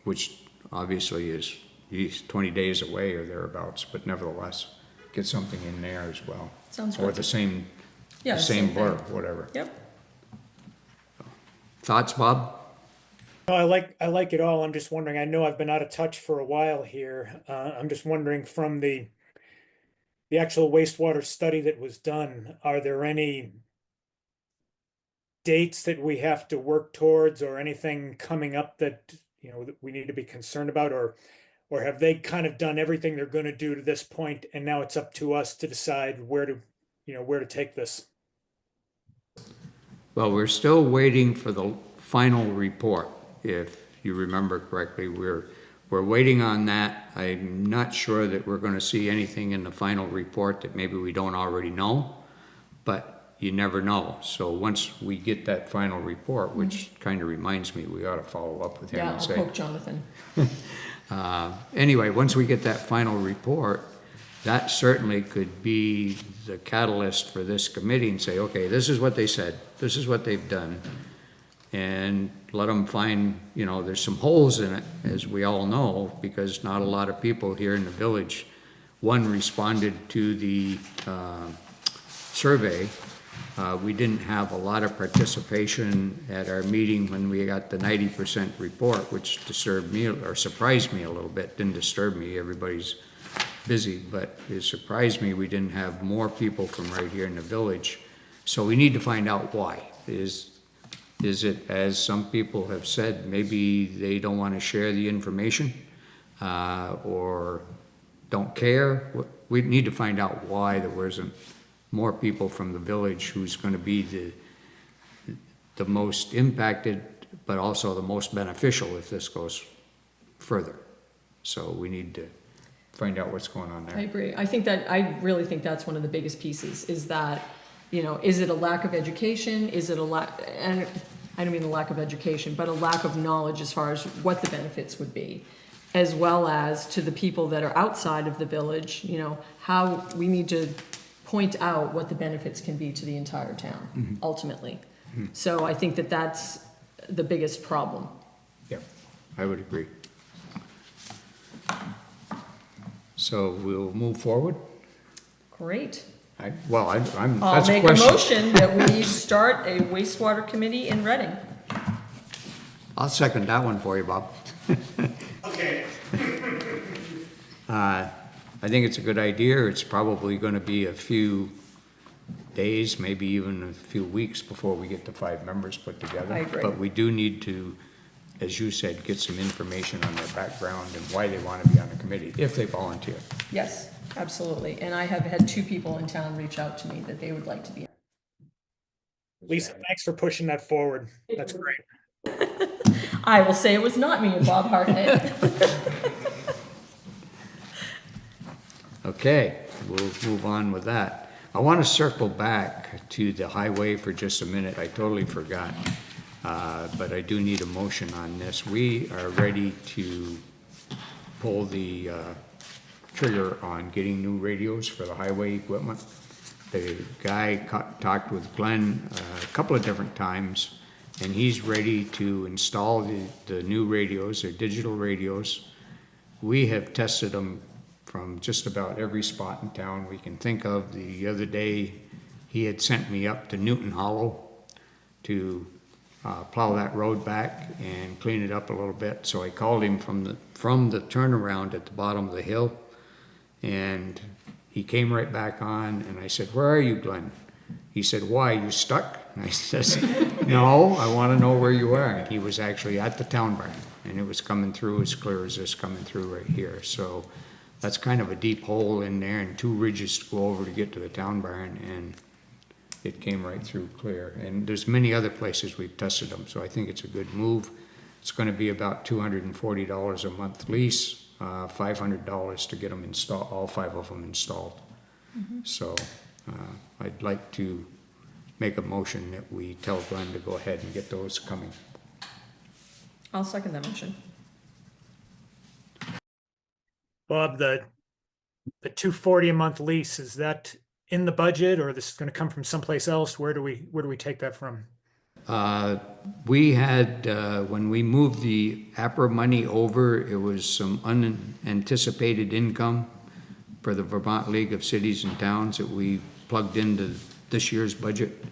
which obviously is he's 20 days away or thereabouts, but nevertheless, get something in there as well. Sounds Or good. the same, Yeah, the same same thing. blurb, whatever. Yep. Thoughts, Bob? No, I like it all. I'm just wondering, I know I've been out of touch for a while here. I'm just wondering from the actual wastewater study that was done, are there any dates that we have to work towards or anything coming up that, that we need to be concerned about, or Or have they kind of done everything they're going to do to this point, and now it's up to us to decide where to, where to take this? Well, we're still waiting for the final report. If you remember correctly, we're waiting on that. I'm not sure that we're going to see anything in the final report that maybe we don't already know, but you never know. So once we get that final report, which kind of reminds me, we ought to follow up with him Yeah, and I'll say. poke Jonathan. Anyway, once we get that final report, that certainly could be the catalyst for this committee and say, okay, this is what they said, this is what they've done. And let them find, there's some holes in it, as we all know, because not a lot of people here in the village, one, responded to the survey. We didn't have a lot of participation at our meeting when we got the 90% report, which disturbed me or surprised me a little bit. Didn't disturb me, everybody's busy, but it surprised me we didn't have more people from right here in the village. So we need to find out why. Is it, as some people have said, maybe they don't want to share the information or don't care? We need to find out why there wasn't more people from the village who's going to be the most impacted, but also the most beneficial if this goes further. So we need to find out what's going on there. I agree. I really think that's one of the biggest pieces, is that, is it a lack of education? Is it a lack, and I don't mean a lack of education, but a lack of knowledge as far as what the benefits would be, as well as to the people that are outside of the village, how we need to point out what the benefits can be to the entire town, ultimately. So I think that that's the biggest problem. Yeah, I would agree. So we'll move forward? Great. I'm, I'll that's a make a question. motion that we start a wastewater committee in Reading. I'll second that one for you, Bob. Okay. I think it's a good idea. It's probably going to be a few days, maybe even a few weeks before we get the 5 members put together. I agree. But we do need to, as you said, get some information on their background and why they want to be on the committee, if they volunteer. Yes, absolutely. And I have had 2 people in town reach out to me that they would like to be. Lisa, thanks for pushing that forward. That's great. I will say it was not me and Bob Hartnett. Okay, we'll move on with that. I want to circle back to the highway for just a minute. I totally forgot, but I do need a motion on this. We are ready to pull the trigger on getting new radios for the highway equipment. The guy talked with Glenn a couple of different times, and he's ready to install the new radios, they're digital radios. We have tested them from just about every spot in town we can think of. The other day, he had sent me up to Newton Hollow to plow that road back and clean it up a little bit. So I called him from the turnaround at the bottom of the hill, and he came right back on, and I said, "Where are you, Glenn?" He said, "Why, you stuck?" And I says, "No, I want to know where you are." And he was actually at the town barn, and it was coming through as clear as this coming through right here. So that's kind of a deep hole in there and 2 ridges to go over to get to the town barn, and it came right through clear. And there's many other places we've tested them, so I think it's a good move. It's going to be about $240 a month lease, $500 to get them installed, all 5 of them installed. So I'd like to make a motion that we tell Glenn to go ahead and get those coming. I'll second that motion. Bob, the $240 a month lease, is that in the budget, or this is going to come from someplace else? Where do we take that from? We had, when we moved the APRA money over, it was some unanticipated income for the Vermont League of Cities and Towns that we plugged into this year's budget.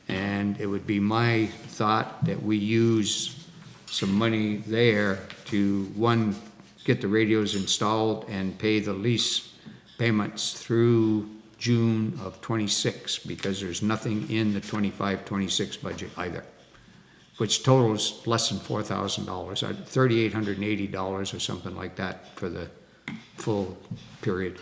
And it would be my thought that we use some money there to, one, get the radios installed and pay the lease payments through June of '26, because there's nothing in the 25-26 budget either. which totals less than $4,000, $3,880 or something like that for the full period.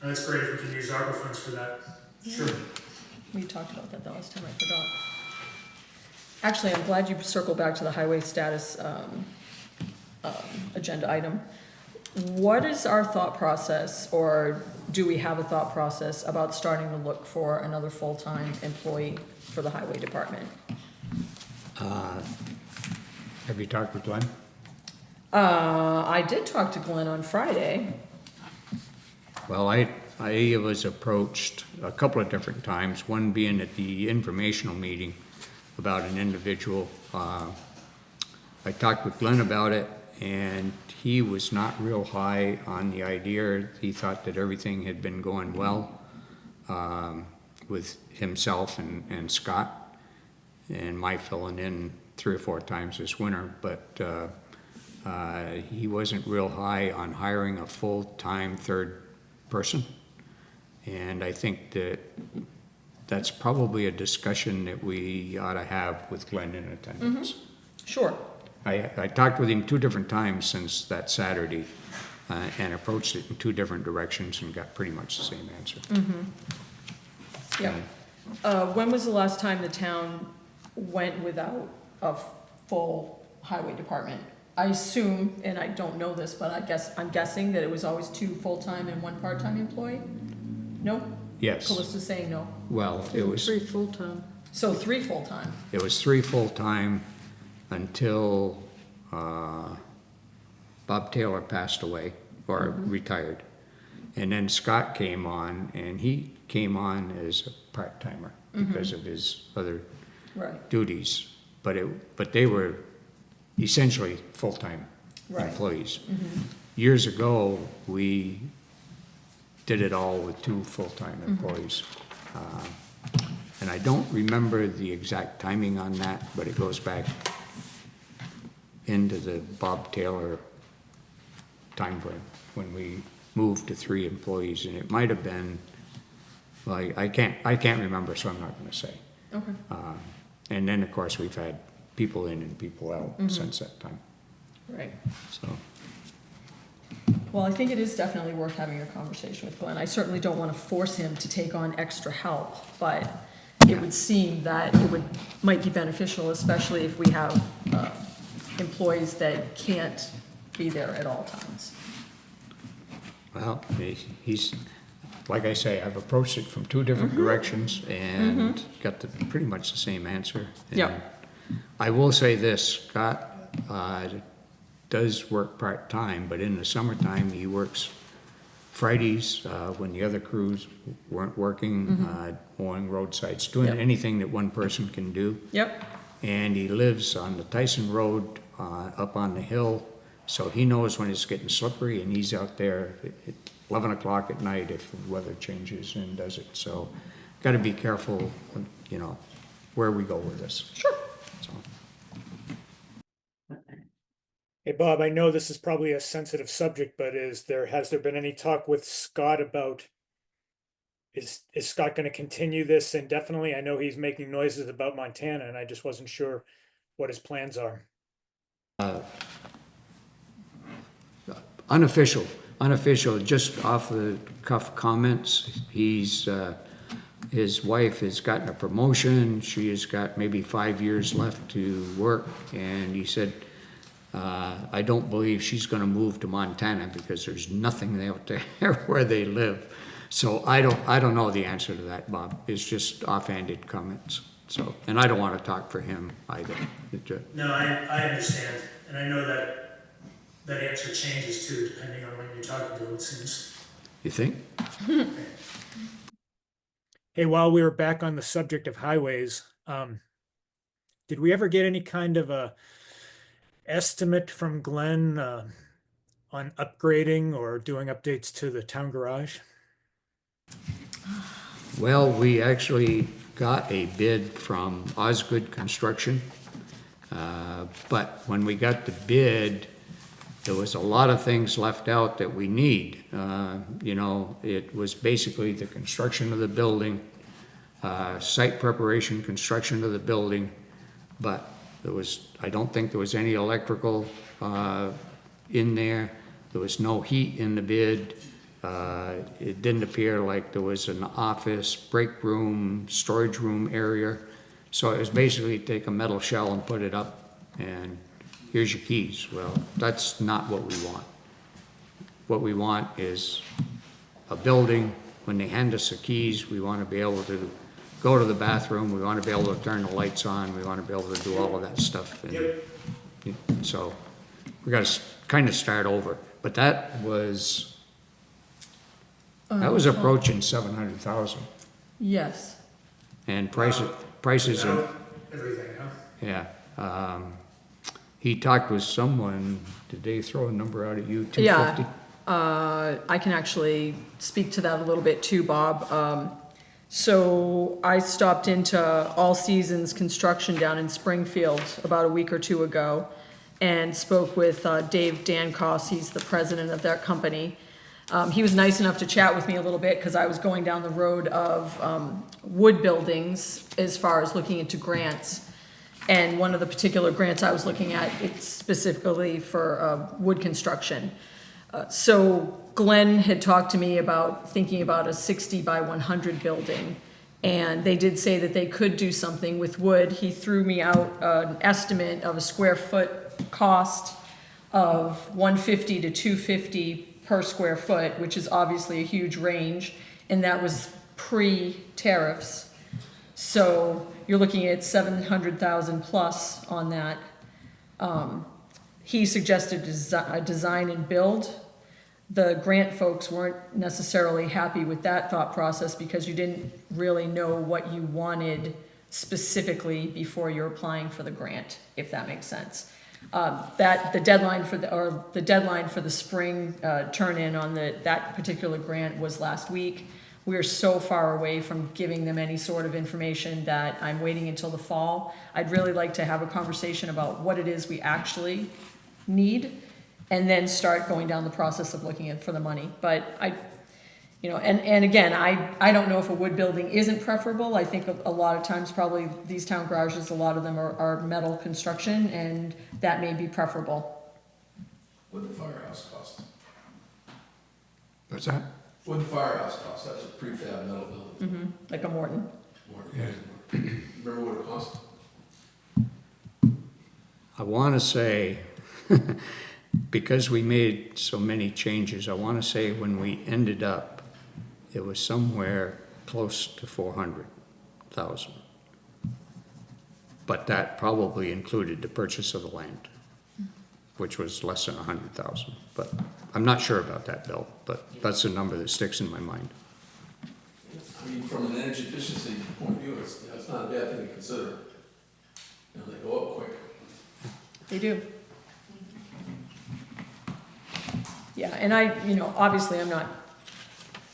That's great if we can use ARPA funds for that. Sure. We talked about that the last time, I forgot. Actually, I'm glad you circled back to the highway status agenda item. What is our thought process, or do we have a thought process about starting to look for another full-time employee for the highway department? Have you talked with Glenn? I did talk to Glenn on Friday. Well, I was approached a couple of different times, one being at the informational meeting about an individual. I talked with Glenn about it, and he was not real high on the idea. He thought that everything had been going well with himself and Scott, and my filling in 3 or 4 times this winter, but he wasn't real high on hiring a full-time third person. And I think that's probably a discussion that we ought to have with Glenn in attendance. Sure. I talked with him 2 different times since that Saturday and approached it in 2 different directions and got pretty much the same answer. Yeah. When was the last time the town went without a full highway department? I assume, and I don't know this, but I'm guessing that it was always 2 full-time and 1 part-time employee? No? Yes. Callista's saying no. Well, it was 3 full-time. So 3 full-time. 3 full-time until Bob Taylor passed away or retired. And then Scott came on, and he came on as a part-timer because of his other Right. duties. But they were essentially full-time Right. employees. Years ago, we did it all with 2 full-time employees. And I don't remember the exact timing on that, but it goes back into the Bob Taylor timeframe when we moved to 3 employees, and it might have been, well, I can't remember, so I'm not gonna say. Okay. And then, of course, we've had people in and people out since that time, Right. so. Well, I think it is definitely worth having a conversation with Glenn. I certainly don't want to force him to take on extra help, but it would seem that it might be beneficial, especially if we have employees that can't be there at all times. Well, he's, like I say, I've approached it from 2 different directions and got pretty much the same answer. Yep. And I will say this, Scott does work part-time, but in the summertime, he works Fridays when the other crews weren't working, mowing roadsides, doing Yep. anything that one person can do. Yep. And he lives on the Tyson Road up on the hill, so he knows when it's getting slippery, and he's out there at 11 o'clock at night if the weather changes and does it. So got to be careful, you know, where we go with this. Sure. So, Hey, Bob, I know this is probably a sensitive subject, but has there been any talk with Scott about, is Scott going to continue this indefinitely? I know he's making noises about Montana, and I just wasn't sure what his plans are. unofficial, just off the cuff comments. His wife has gotten a promotion. She has got maybe 5 years left to work, and he said, I don't believe she's gonna move to Montana because there's nothing out there where they live. So I don't know the answer to that, Bob. It's just offhanded comments. So, and I don't want to talk for him either. No, I understand, and I know that answer changes too, depending on when you're talking to him, it seems. You think? Hey, while we were back on the subject of highways, did we ever get any kind of a estimate from Glenn on upgrading or doing updates to the town garage? Well, we actually got a bid from Osgood Construction, but when we got the bid, there was a lot of things left out that we need. You know, it was basically the construction of the building, site preparation, construction of the building, but I don't think there was any electrical in there. There was no heat in the bid. It didn't appear like there was an office, break room, storage room area. So it was basically take a metal shell and put it up, and here's your keys. Well, that's not what we want. What we want is a building. When they hand us the keys, we want to be able to go to the bathroom. We want to be able to turn the lights on. We want to be able to do all of that stuff. And so we got to kind of start over. But that was approaching 700,000. Yes. And prices are, Everything, huh? yeah. He talked with someone, did they throw a number out at you, 250? Yeah. I can actually speak to that a little bit too, Bob. So I stopped into All Seasons Construction down in Springfield about a week or two ago and spoke with Dave Dankos. He's the president of that company. He was nice enough to chat with me a little bit because I was going down the road of wood buildings as far as looking into grants. And one of the particular grants I was looking at, it's specifically for wood construction. So Glenn had talked to me about thinking about a 60 by 100 building, and they did say that they could do something with wood. He threw me out an estimate of a square foot cost of 150 to 250 per square foot, which is obviously a huge range, and that was pre-tariffs. So you're looking at 700,000 plus on that. He suggested a design and build. The grant folks weren't necessarily happy with that thought process because you didn't really know what you wanted specifically before you're applying for the grant, if that makes sense. The deadline for the spring turn-in on that particular grant was last week. We are so far away from giving them any sort of information that I'm waiting until the fall. I'd really like to have a conversation about what it is we actually need, and then start going down the process of looking for the money. But and again, I don't know if a wood building isn't preferable. I think a lot of times probably these town garages, a lot of them are metal construction, and that may be preferable. What did the firehouse cost? What's that? What did the firehouse cost? That's a prefab metal building. Like a Morton. Remember what it cost? I want to say, because we made so many changes, I want to say when we ended up, it was somewhere close to 400,000. But that probably included the purchase of the land, which was less than 100,000. But I'm not sure about that, Bill, but that's a number that sticks in my mind. I mean, from an energy efficiency point of view, it's not a bad thing to consider. They go up quick. They do. Yeah, and obviously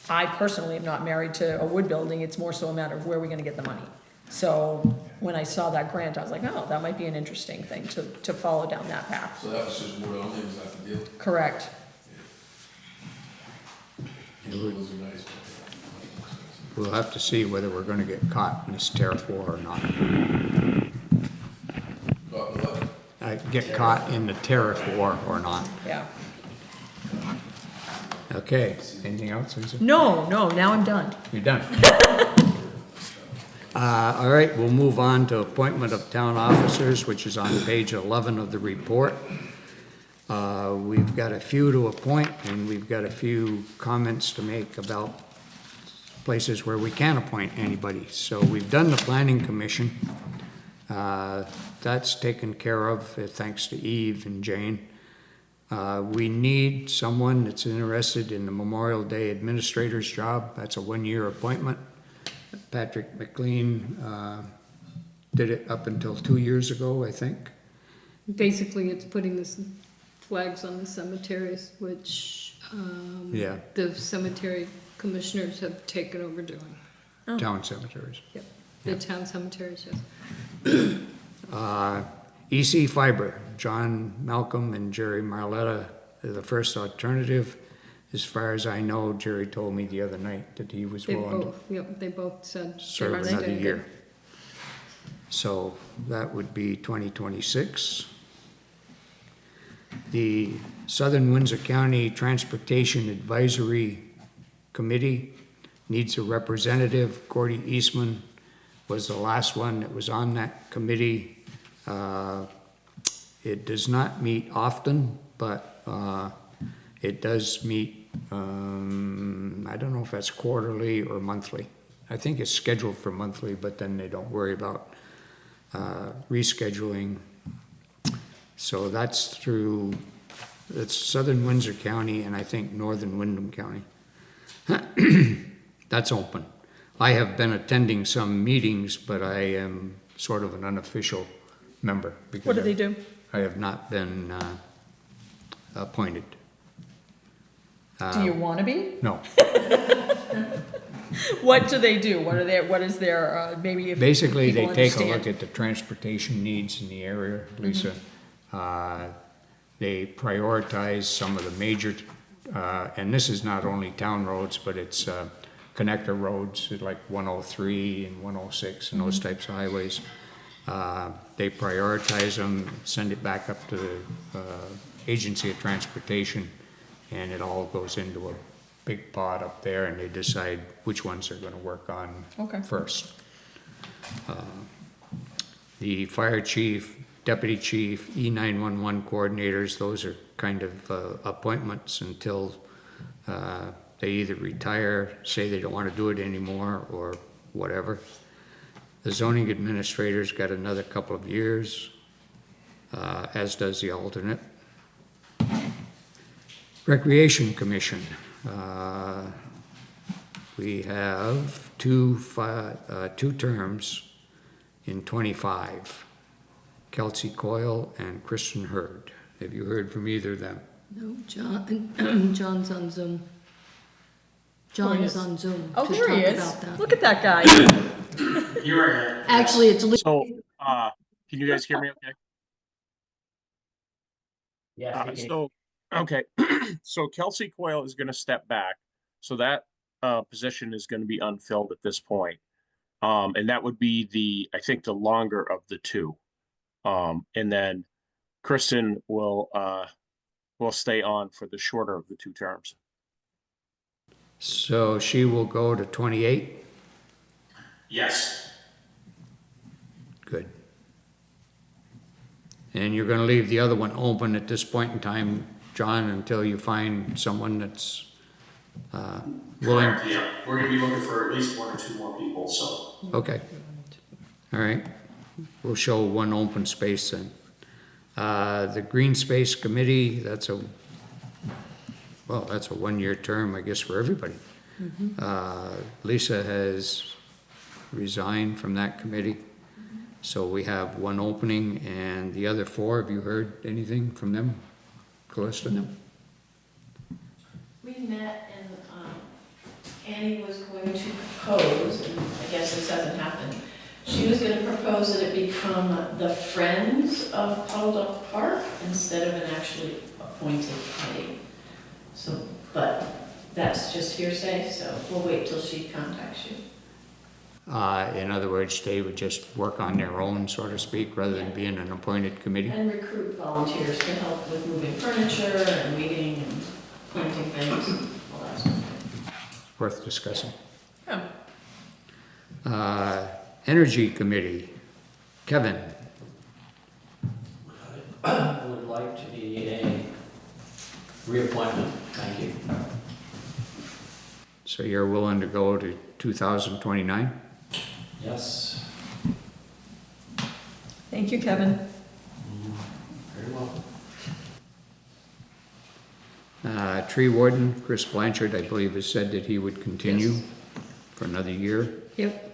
I personally am not married to a wood building. It's more so a matter of where we're gonna get the money. So when I saw that grant, I was like, oh, that might be an interesting thing to follow down that path. So that was just wood only, was that the deal? Correct. Those are nice. We'll have to see whether we're going to get caught in this tariff war or not. But what? Get caught in the tariff war or not. Yeah. Okay, anything else, Lisa? No, now I'm done. You're done. All right, we'll move on to appointment of town officers, which is on page 11 of the report. We've got a few to appoint, and we've got a few comments to make about places where we can appoint anybody. So we've done the planning commission. That's taken care of, thanks to Eve and Jane. We need someone that's interested in the Memorial Day administrator's job. That's a one-year appointment. Patrick McLean did it up until 2 years ago, I think. Basically, it's putting the flags on the cemeteries, which Yeah, the cemetery commissioners have taken over doing. town cemeteries. Yep, the town cemeteries, yes. EC Fiber, John Malcolm and Jerry Marletta are the first alternative. as far as I know, Jerry told me the other night that he was They willing to both, yep, they both said. serve Are they another doing year. good? So that would be 2026. The Southern Windsor County Transportation Advisory Committee needs a representative. Gordy Eastman was the last one that was on that committee. It does not meet often, but it does meet, I don't know if that's quarterly or monthly. I think it's scheduled for monthly, but then they don't worry about rescheduling. So that's it's Southern Windsor County and I think Northern Windham County. That's open. I have been attending some meetings, but I am sort of an unofficial member. Because What do they do? I have not been appointed. Do you want to be? No. What do they do? What is their, maybe if Basically, they people take a understand? look at the transportation needs in the area, Lisa. They prioritize some of the major, and this is not only town roads, but it's connector roads like 103 and 106 and those types of highways. They prioritize them, send it back up to the Agency of Transportation, and it all goes into a big pot up there, and they decide which ones they're gonna work on Okay. first. The fire chief, deputy chief, E911 coordinators, those are kind of appointments until they either retire, say they don't want to do it anymore, or whatever. The zoning administrator's got another couple of years, as does the alternate. Recreation Commission. We have two terms in 25. Kelsey Coyle and Kristen Hurd. Have you heard from either of them? No, John's on Zoom. John is on Zoom Oh, to there he talk is. about that. Look at that guy. Here. Actually, it's So, can you guys hear me okay? Yeah. Okay, so Kelsey Coyle is gonna step back, so that position is gonna be unfilled at this point. And that would be I think the longer of the two. And then Kristen will stay on for the shorter of the two terms. So she will go to 28? Yes. Good. And you're gonna leave the other one open at this point in time, John, until you find someone that's willing? Correct, yeah. We're gonna be looking for at least one or two more people, so. Okay. All right. We'll show one open space then. The Green Space Committee, that's a one-year term, I guess, for everybody. Lisa has resigned from that committee. So we have one opening, and the other four, have you heard anything from them? Calista? No. We met and Annie was going to propose, and I guess this hasn't happened. She was going to propose that it become the Friends of Puddle Duck Park instead of an actually appointed committee. So, but that's just hearsay, so we'll wait till she contacts you. In other words, they would just work on their own, so to speak, rather than being an appointed committee? And recruit volunteers to help with moving furniture and weeding and planting things, all that stuff. Worth discussing. Yeah. Energy Committee, Kevin. I would like to be a reappointment, thank you. So you're willing to go to 2029? Yes. Thank you, Kevin. Very well. Tree Warden, Chris Blanchard, I believe, has said that he would continue Yes. for another year. Yep.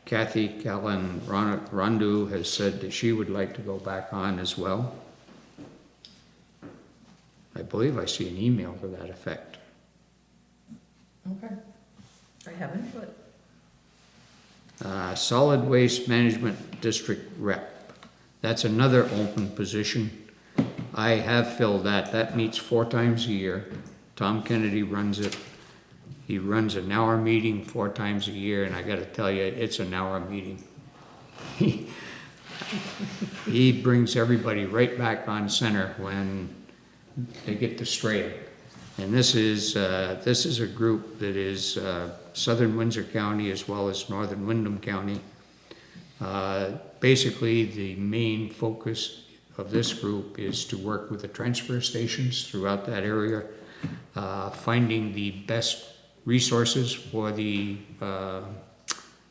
Kathy Callan Rondu has said that she would like to go back on as well. I believe I see an email to that effect. Okay. I haven't, but. Solid Waste Management District Rep. That's another open position. I have filled that. That meets 4 times a year. Tom Kennedy runs it. He runs an hour meeting 4 times a year, and I gotta tell you, it's an hour meeting. He brings everybody right back on center when they get to straying. And this is a group that is southern Windsor County as well as northern Windham County. Basically, the main focus of this group is to work with the transfer stations throughout that area, finding the best resources for the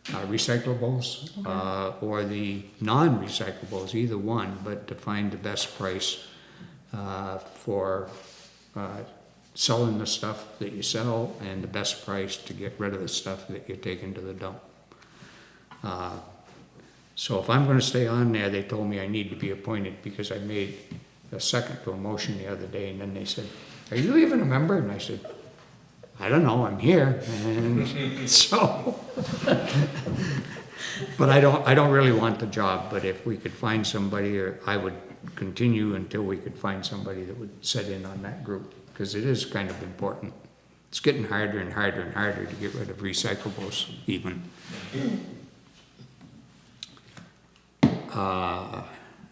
recyclables or the non-recyclables, either one, but to find the best price for selling the stuff that you sell and the best price to get rid of the stuff that you take into the dump. So if I'm gonna stay on there, they told me I need to be appointed because I made a second to a motion the other day, and then they said, "Are you even a member?" And I said, "I don't know, I'm here." And so, but I don't really want the job, but if we could find somebody, or I would continue until we could find somebody that would set in on that group, because it is kind of important. It's getting harder and harder and harder to get rid of recyclables even.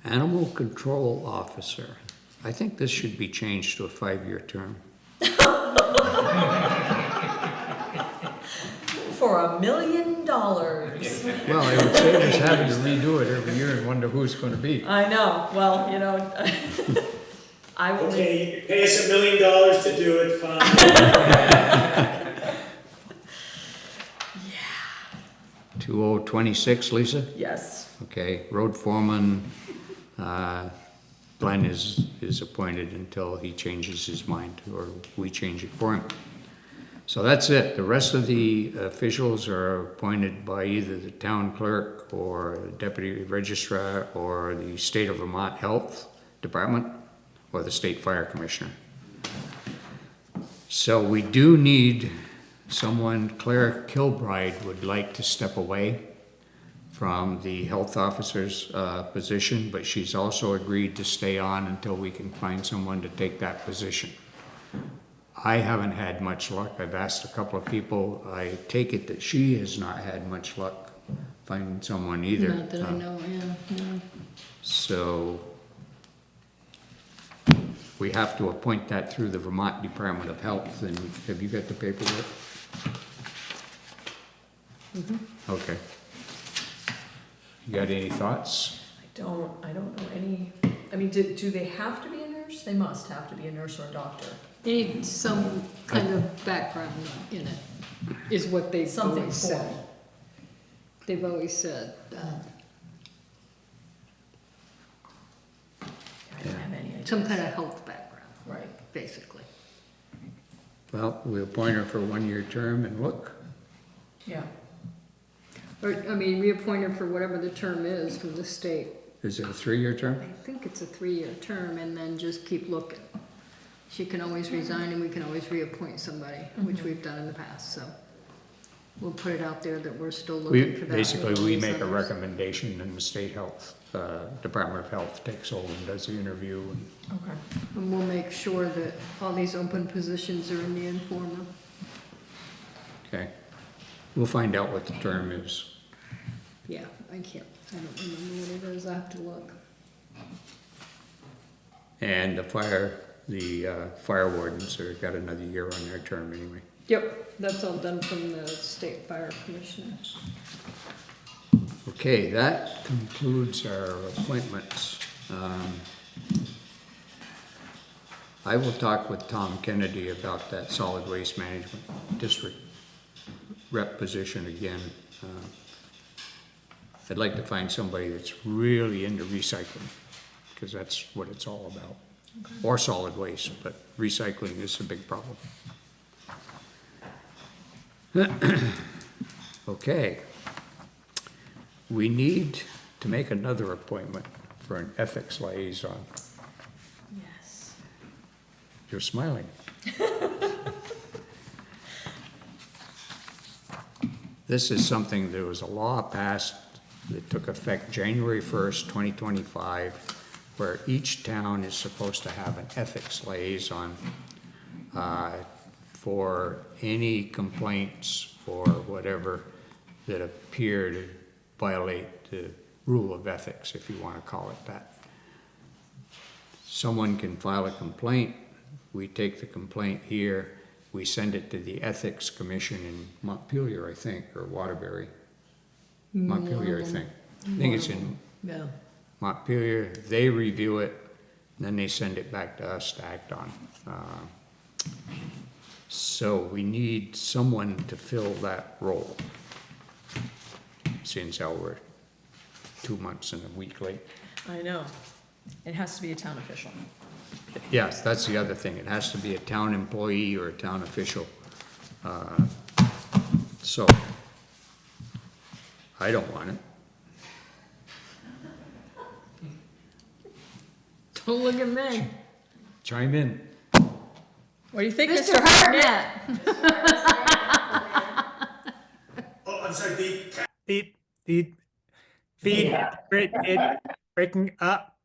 Animal control officer. I think this should be changed to a 5-year term. For $1 million. Well, I would say us having to redo it every year and wonder who it's gonna be. I know, well, you know, I will. Okay, you pay us $1 million to do it, fine. 2026, Lisa? Yes, Okay, road foreman, Glenn is appointed until he changes his mind, or we change it for him. So that's it. The rest of the officials are appointed by either the town clerk or the deputy registrar or the state of Vermont Health Department or the state fire commissioner. So we do need someone. Claire Kilbride would like to step away from the health officer's position, but she's also agreed to stay on until we can find someone to take that position. I haven't had much luck. I've asked a couple of people. I take it that she has not had much luck finding someone either. Not that I know, yeah, no. So we have to appoint that through the Vermont Department of Health. And have you got the paperwork? Okay. You got any thoughts? I don't know any, I mean, do they have to be a nurse? They must have to be a nurse or a doctor. They need some kind of background in it, is what they've Something always said. formal. They've always said, I don't have any idea. some kind of health background, Right. basically. Well, we appoint her for a 1-year term and look. Yeah. Or, I mean, reappoint her for whatever the term is from the state. Is it a 3-year term? I think it's a 3-year term, and then just keep looking. She can always resign, and we can always reappoint somebody, which we've done in the past, so. We'll put it out there that we're still looking for that. Basically, with all we these make a others. recommendation and the state health, Department of Health takes over and does the interview. And Okay. And we'll make sure that all these open positions are in the informer. Okay. We'll find out what the term is. Yeah, I don't remember what it is, I have to look. And the fire wardens are got another year on their term anyway. Yep, that's all done from the state fire commissioner. Okay, that concludes our appointments. I will talk with Tom Kennedy about that solid waste management district rep position again. I'd like to find somebody that's really into recycling, because that's what it's all about. Okay. Or solid waste, but recycling is a big problem. Okay. We need to make another appointment for an ethics liaison. Yes. You're smiling. This is something, there was a law passed that took effect January 1st, 2025, where each town is supposed to have an ethics liaison for any complaints or whatever that appear to violate the rule of ethics, if you want to call it that. Someone can file a complaint, we take the complaint here, we send it to the Ethics Commission in Montpelier, I think, or Waterbury. Montpelier, I think. I think it's in Yeah. Montpelier, they review it, then they send it back to us to act on. So we need someone to fill that role. Since how we're 2 months and a week late. I know. It has to be a town official. Yes, that's the other thing. It has to be a town employee or a town official. So, I don't want it. Don't look at me. Chime in. What do you think, Mr. Mr. Hartnett? Hartnett. Oh, I'm sorry, feed, breaking up.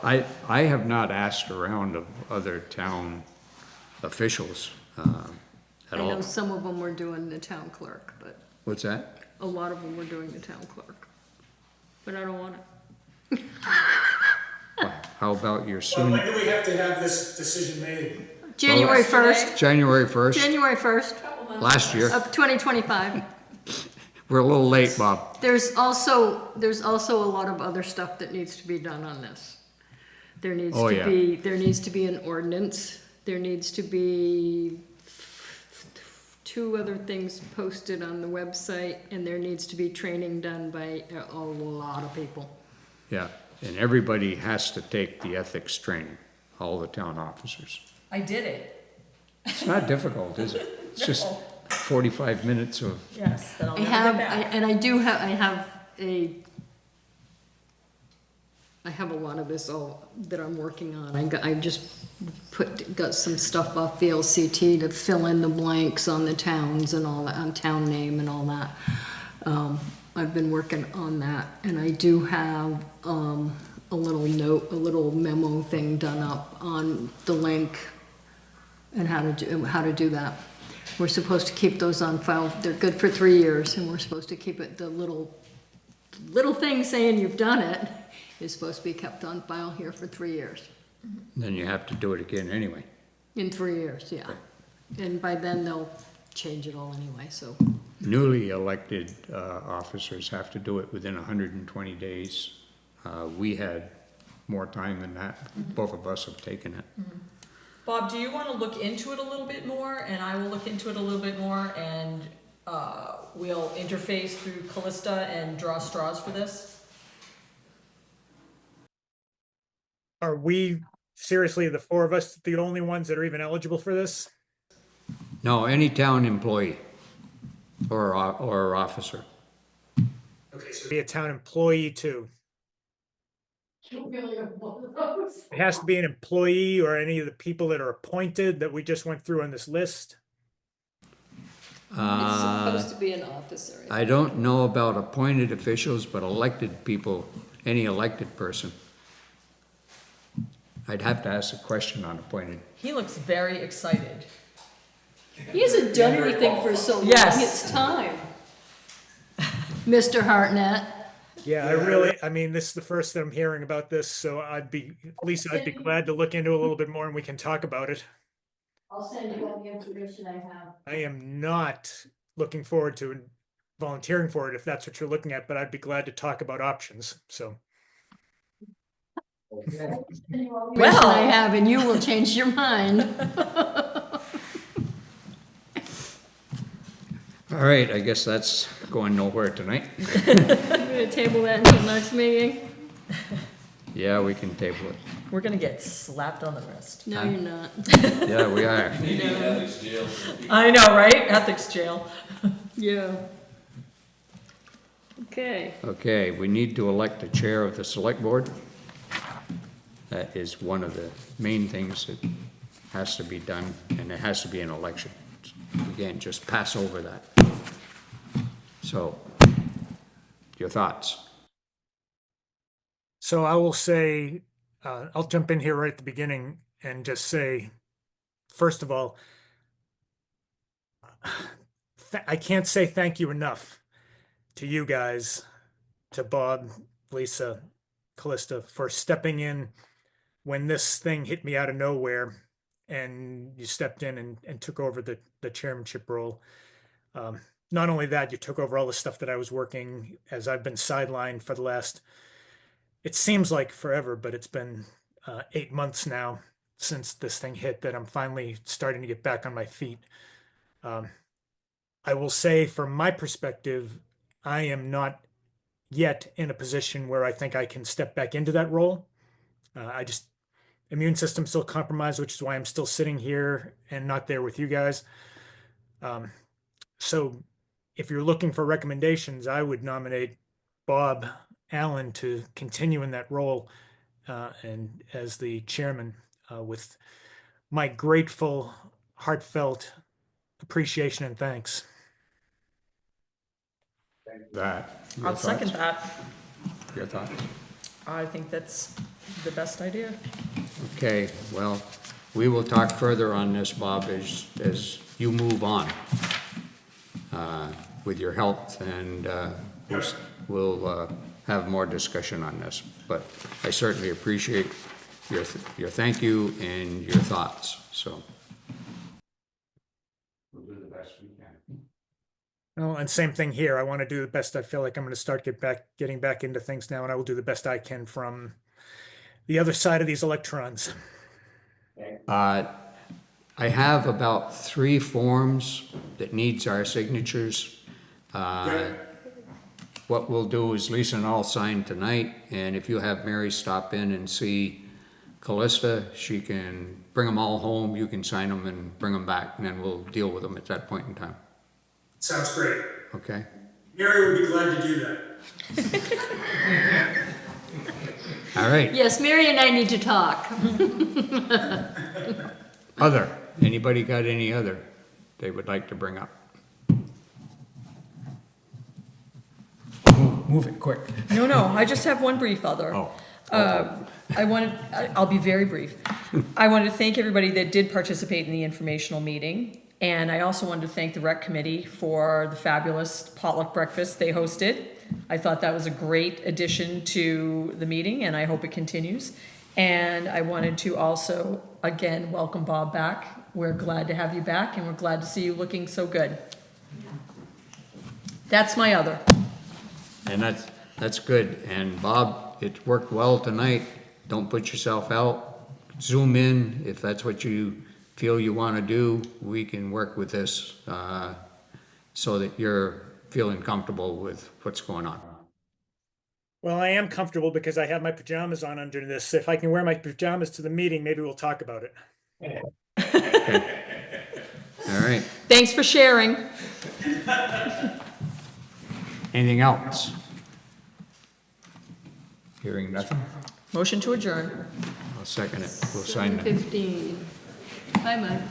I have not asked around of other town officials I at know all. some of them were doing the town clerk, but What's that? a lot of them were doing the town clerk. But I don't want it. How about your Well, soon, when do we have to have this decision made? January 1st, January 1st, January 1st last year? of 2025. We're a little late, Bob. There's also a lot of other stuff that needs to be done on this. There needs Oh, to yeah. be, there needs to be an ordinance. There needs to be 2 other things posted on the website, and there needs to be training done by a lot of people. Yeah, and everybody has to take the ethics training, all the town officers. I did it. It's not difficult, is it? It's just 45 minutes of, Yes, then I'll I never have, go back. I have a lot of this all that I'm working on. I just got some stuff off the LCT to fill in the blanks on the towns and all that, on town name and all that. I've been working on that, and I do have, a little note, a little memo thing done up on the link and how to do that. We're supposed to keep those on file. They're good for 3 years, and we're supposed to keep it, the little thing saying you've done it is supposed to be kept on file here for 3 years. then you have to do it again anyway. In 3 years, yeah. And by then, they'll change it all anyway, so. Newly elected officers have to do it within 120 days. We had more time than that. Both of us have taken it. Bob, do you want to look into it a little bit more, and I will look into it a little bit more, and we'll interface through Callista and draw straws for this? Are we, seriously, the 4 of us, the only ones that are even eligible for this? No, any town employee or officer. Okay, so be a town employee too. It has to be an employee or any of the people that are appointed that we just went through on this list. It's supposed to be an officer. I don't know about appointed officials, but elected people, any elected person. I'd have to ask a question on appointed. He looks very excited. He hasn't done anything for so long, Yes. it's time. Mr. Hartnett. Yeah, I mean, this is the first that I'm hearing about this, so I'd be glad to look into it a little bit more and we can talk about it. I'll send you all the information I have. I am not looking forward to volunteering for it if that's what you're looking at, but I'd be glad to talk about options, so. Information I have, and you will change your mind. All right, I guess that's going nowhere tonight. We're gonna table that until next meeting? Yeah, we can table it. We're gonna get slapped on the wrist. No, you're not. Yeah, we are. Maybe ethics jail. I know, right? Ethics jail. Yeah. Okay. Okay, we need to elect the chair of the select board. That is one of the main things that has to be done, and it has to be an election. We can't just pass over that. So, your thoughts? So I will say, I'll jump in here right at the beginning and just say, first of all, I can't say thank you enough to you guys, to Bob, Lisa, Callista, for stepping in when this thing hit me out of nowhere and you stepped in and took over the chairmanship role. Not only that, you took over all the stuff that I was working as I've been sidelined for the last, it seems like forever, but it's been 8 months now since this thing hit that I'm finally starting to get back on my feet. I will say, from my perspective, I am not yet in a position where I think I can step back into that role. Immune system still compromised, which is why I'm still sitting here and not there with you guys. So if you're looking for recommendations, I would nominate Bob Allen to continue in that role and as the chairman with my grateful, heartfelt appreciation and thanks. That. Your I'll second thoughts? that. Your thoughts? I think that's the best idea. Okay, well, we will talk further on this, Bob, as you move on with your health, and we'll have more discussion on this. But I certainly appreciate your thank you and your thoughts, so. We'll do the best we can. Well, and same thing here. I want to do the best. I feel like I'm going to start getting back into things now, and I will do the best I can from the other side of these electrons. I have about 3 forms that needs our signatures. What we'll do is Lisa and I'll sign tonight, and if you have Mary stop in and see Callista, she can bring them all home, you can sign them and bring them back, and then we'll deal with them at that point in time. Sounds great. Okay? Mary would be glad to do that. All right. Yes, Mary and I need to talk. Anybody got any other they would like to bring up? Move it quick. No, I just have one brief other. Oh. I'll be very brief. I wanted to thank everybody that did participate in the informational meeting. And I also wanted to thank the rec committee for the fabulous potluck breakfast they hosted. I thought that was a great addition to the meeting, and I hope it continues. And I wanted to also, again, welcome Bob back. We're glad to have you back, and we're glad to see you looking so good. That's my other. And that's good. And Bob, it worked well tonight. Don't put yourself out. Zoom in if that's what you feel you want to do. We can work with this so that you're feeling comfortable with what's going on. Well, I am comfortable because I have my pajamas on under this. If I can wear my pajamas to the meeting, maybe we'll talk about it. Okay. All right. Thanks for sharing. Anything else? Hearing nothing? Motion to adjourn. I'll second it. We'll sign it. 15. Bye, Mike.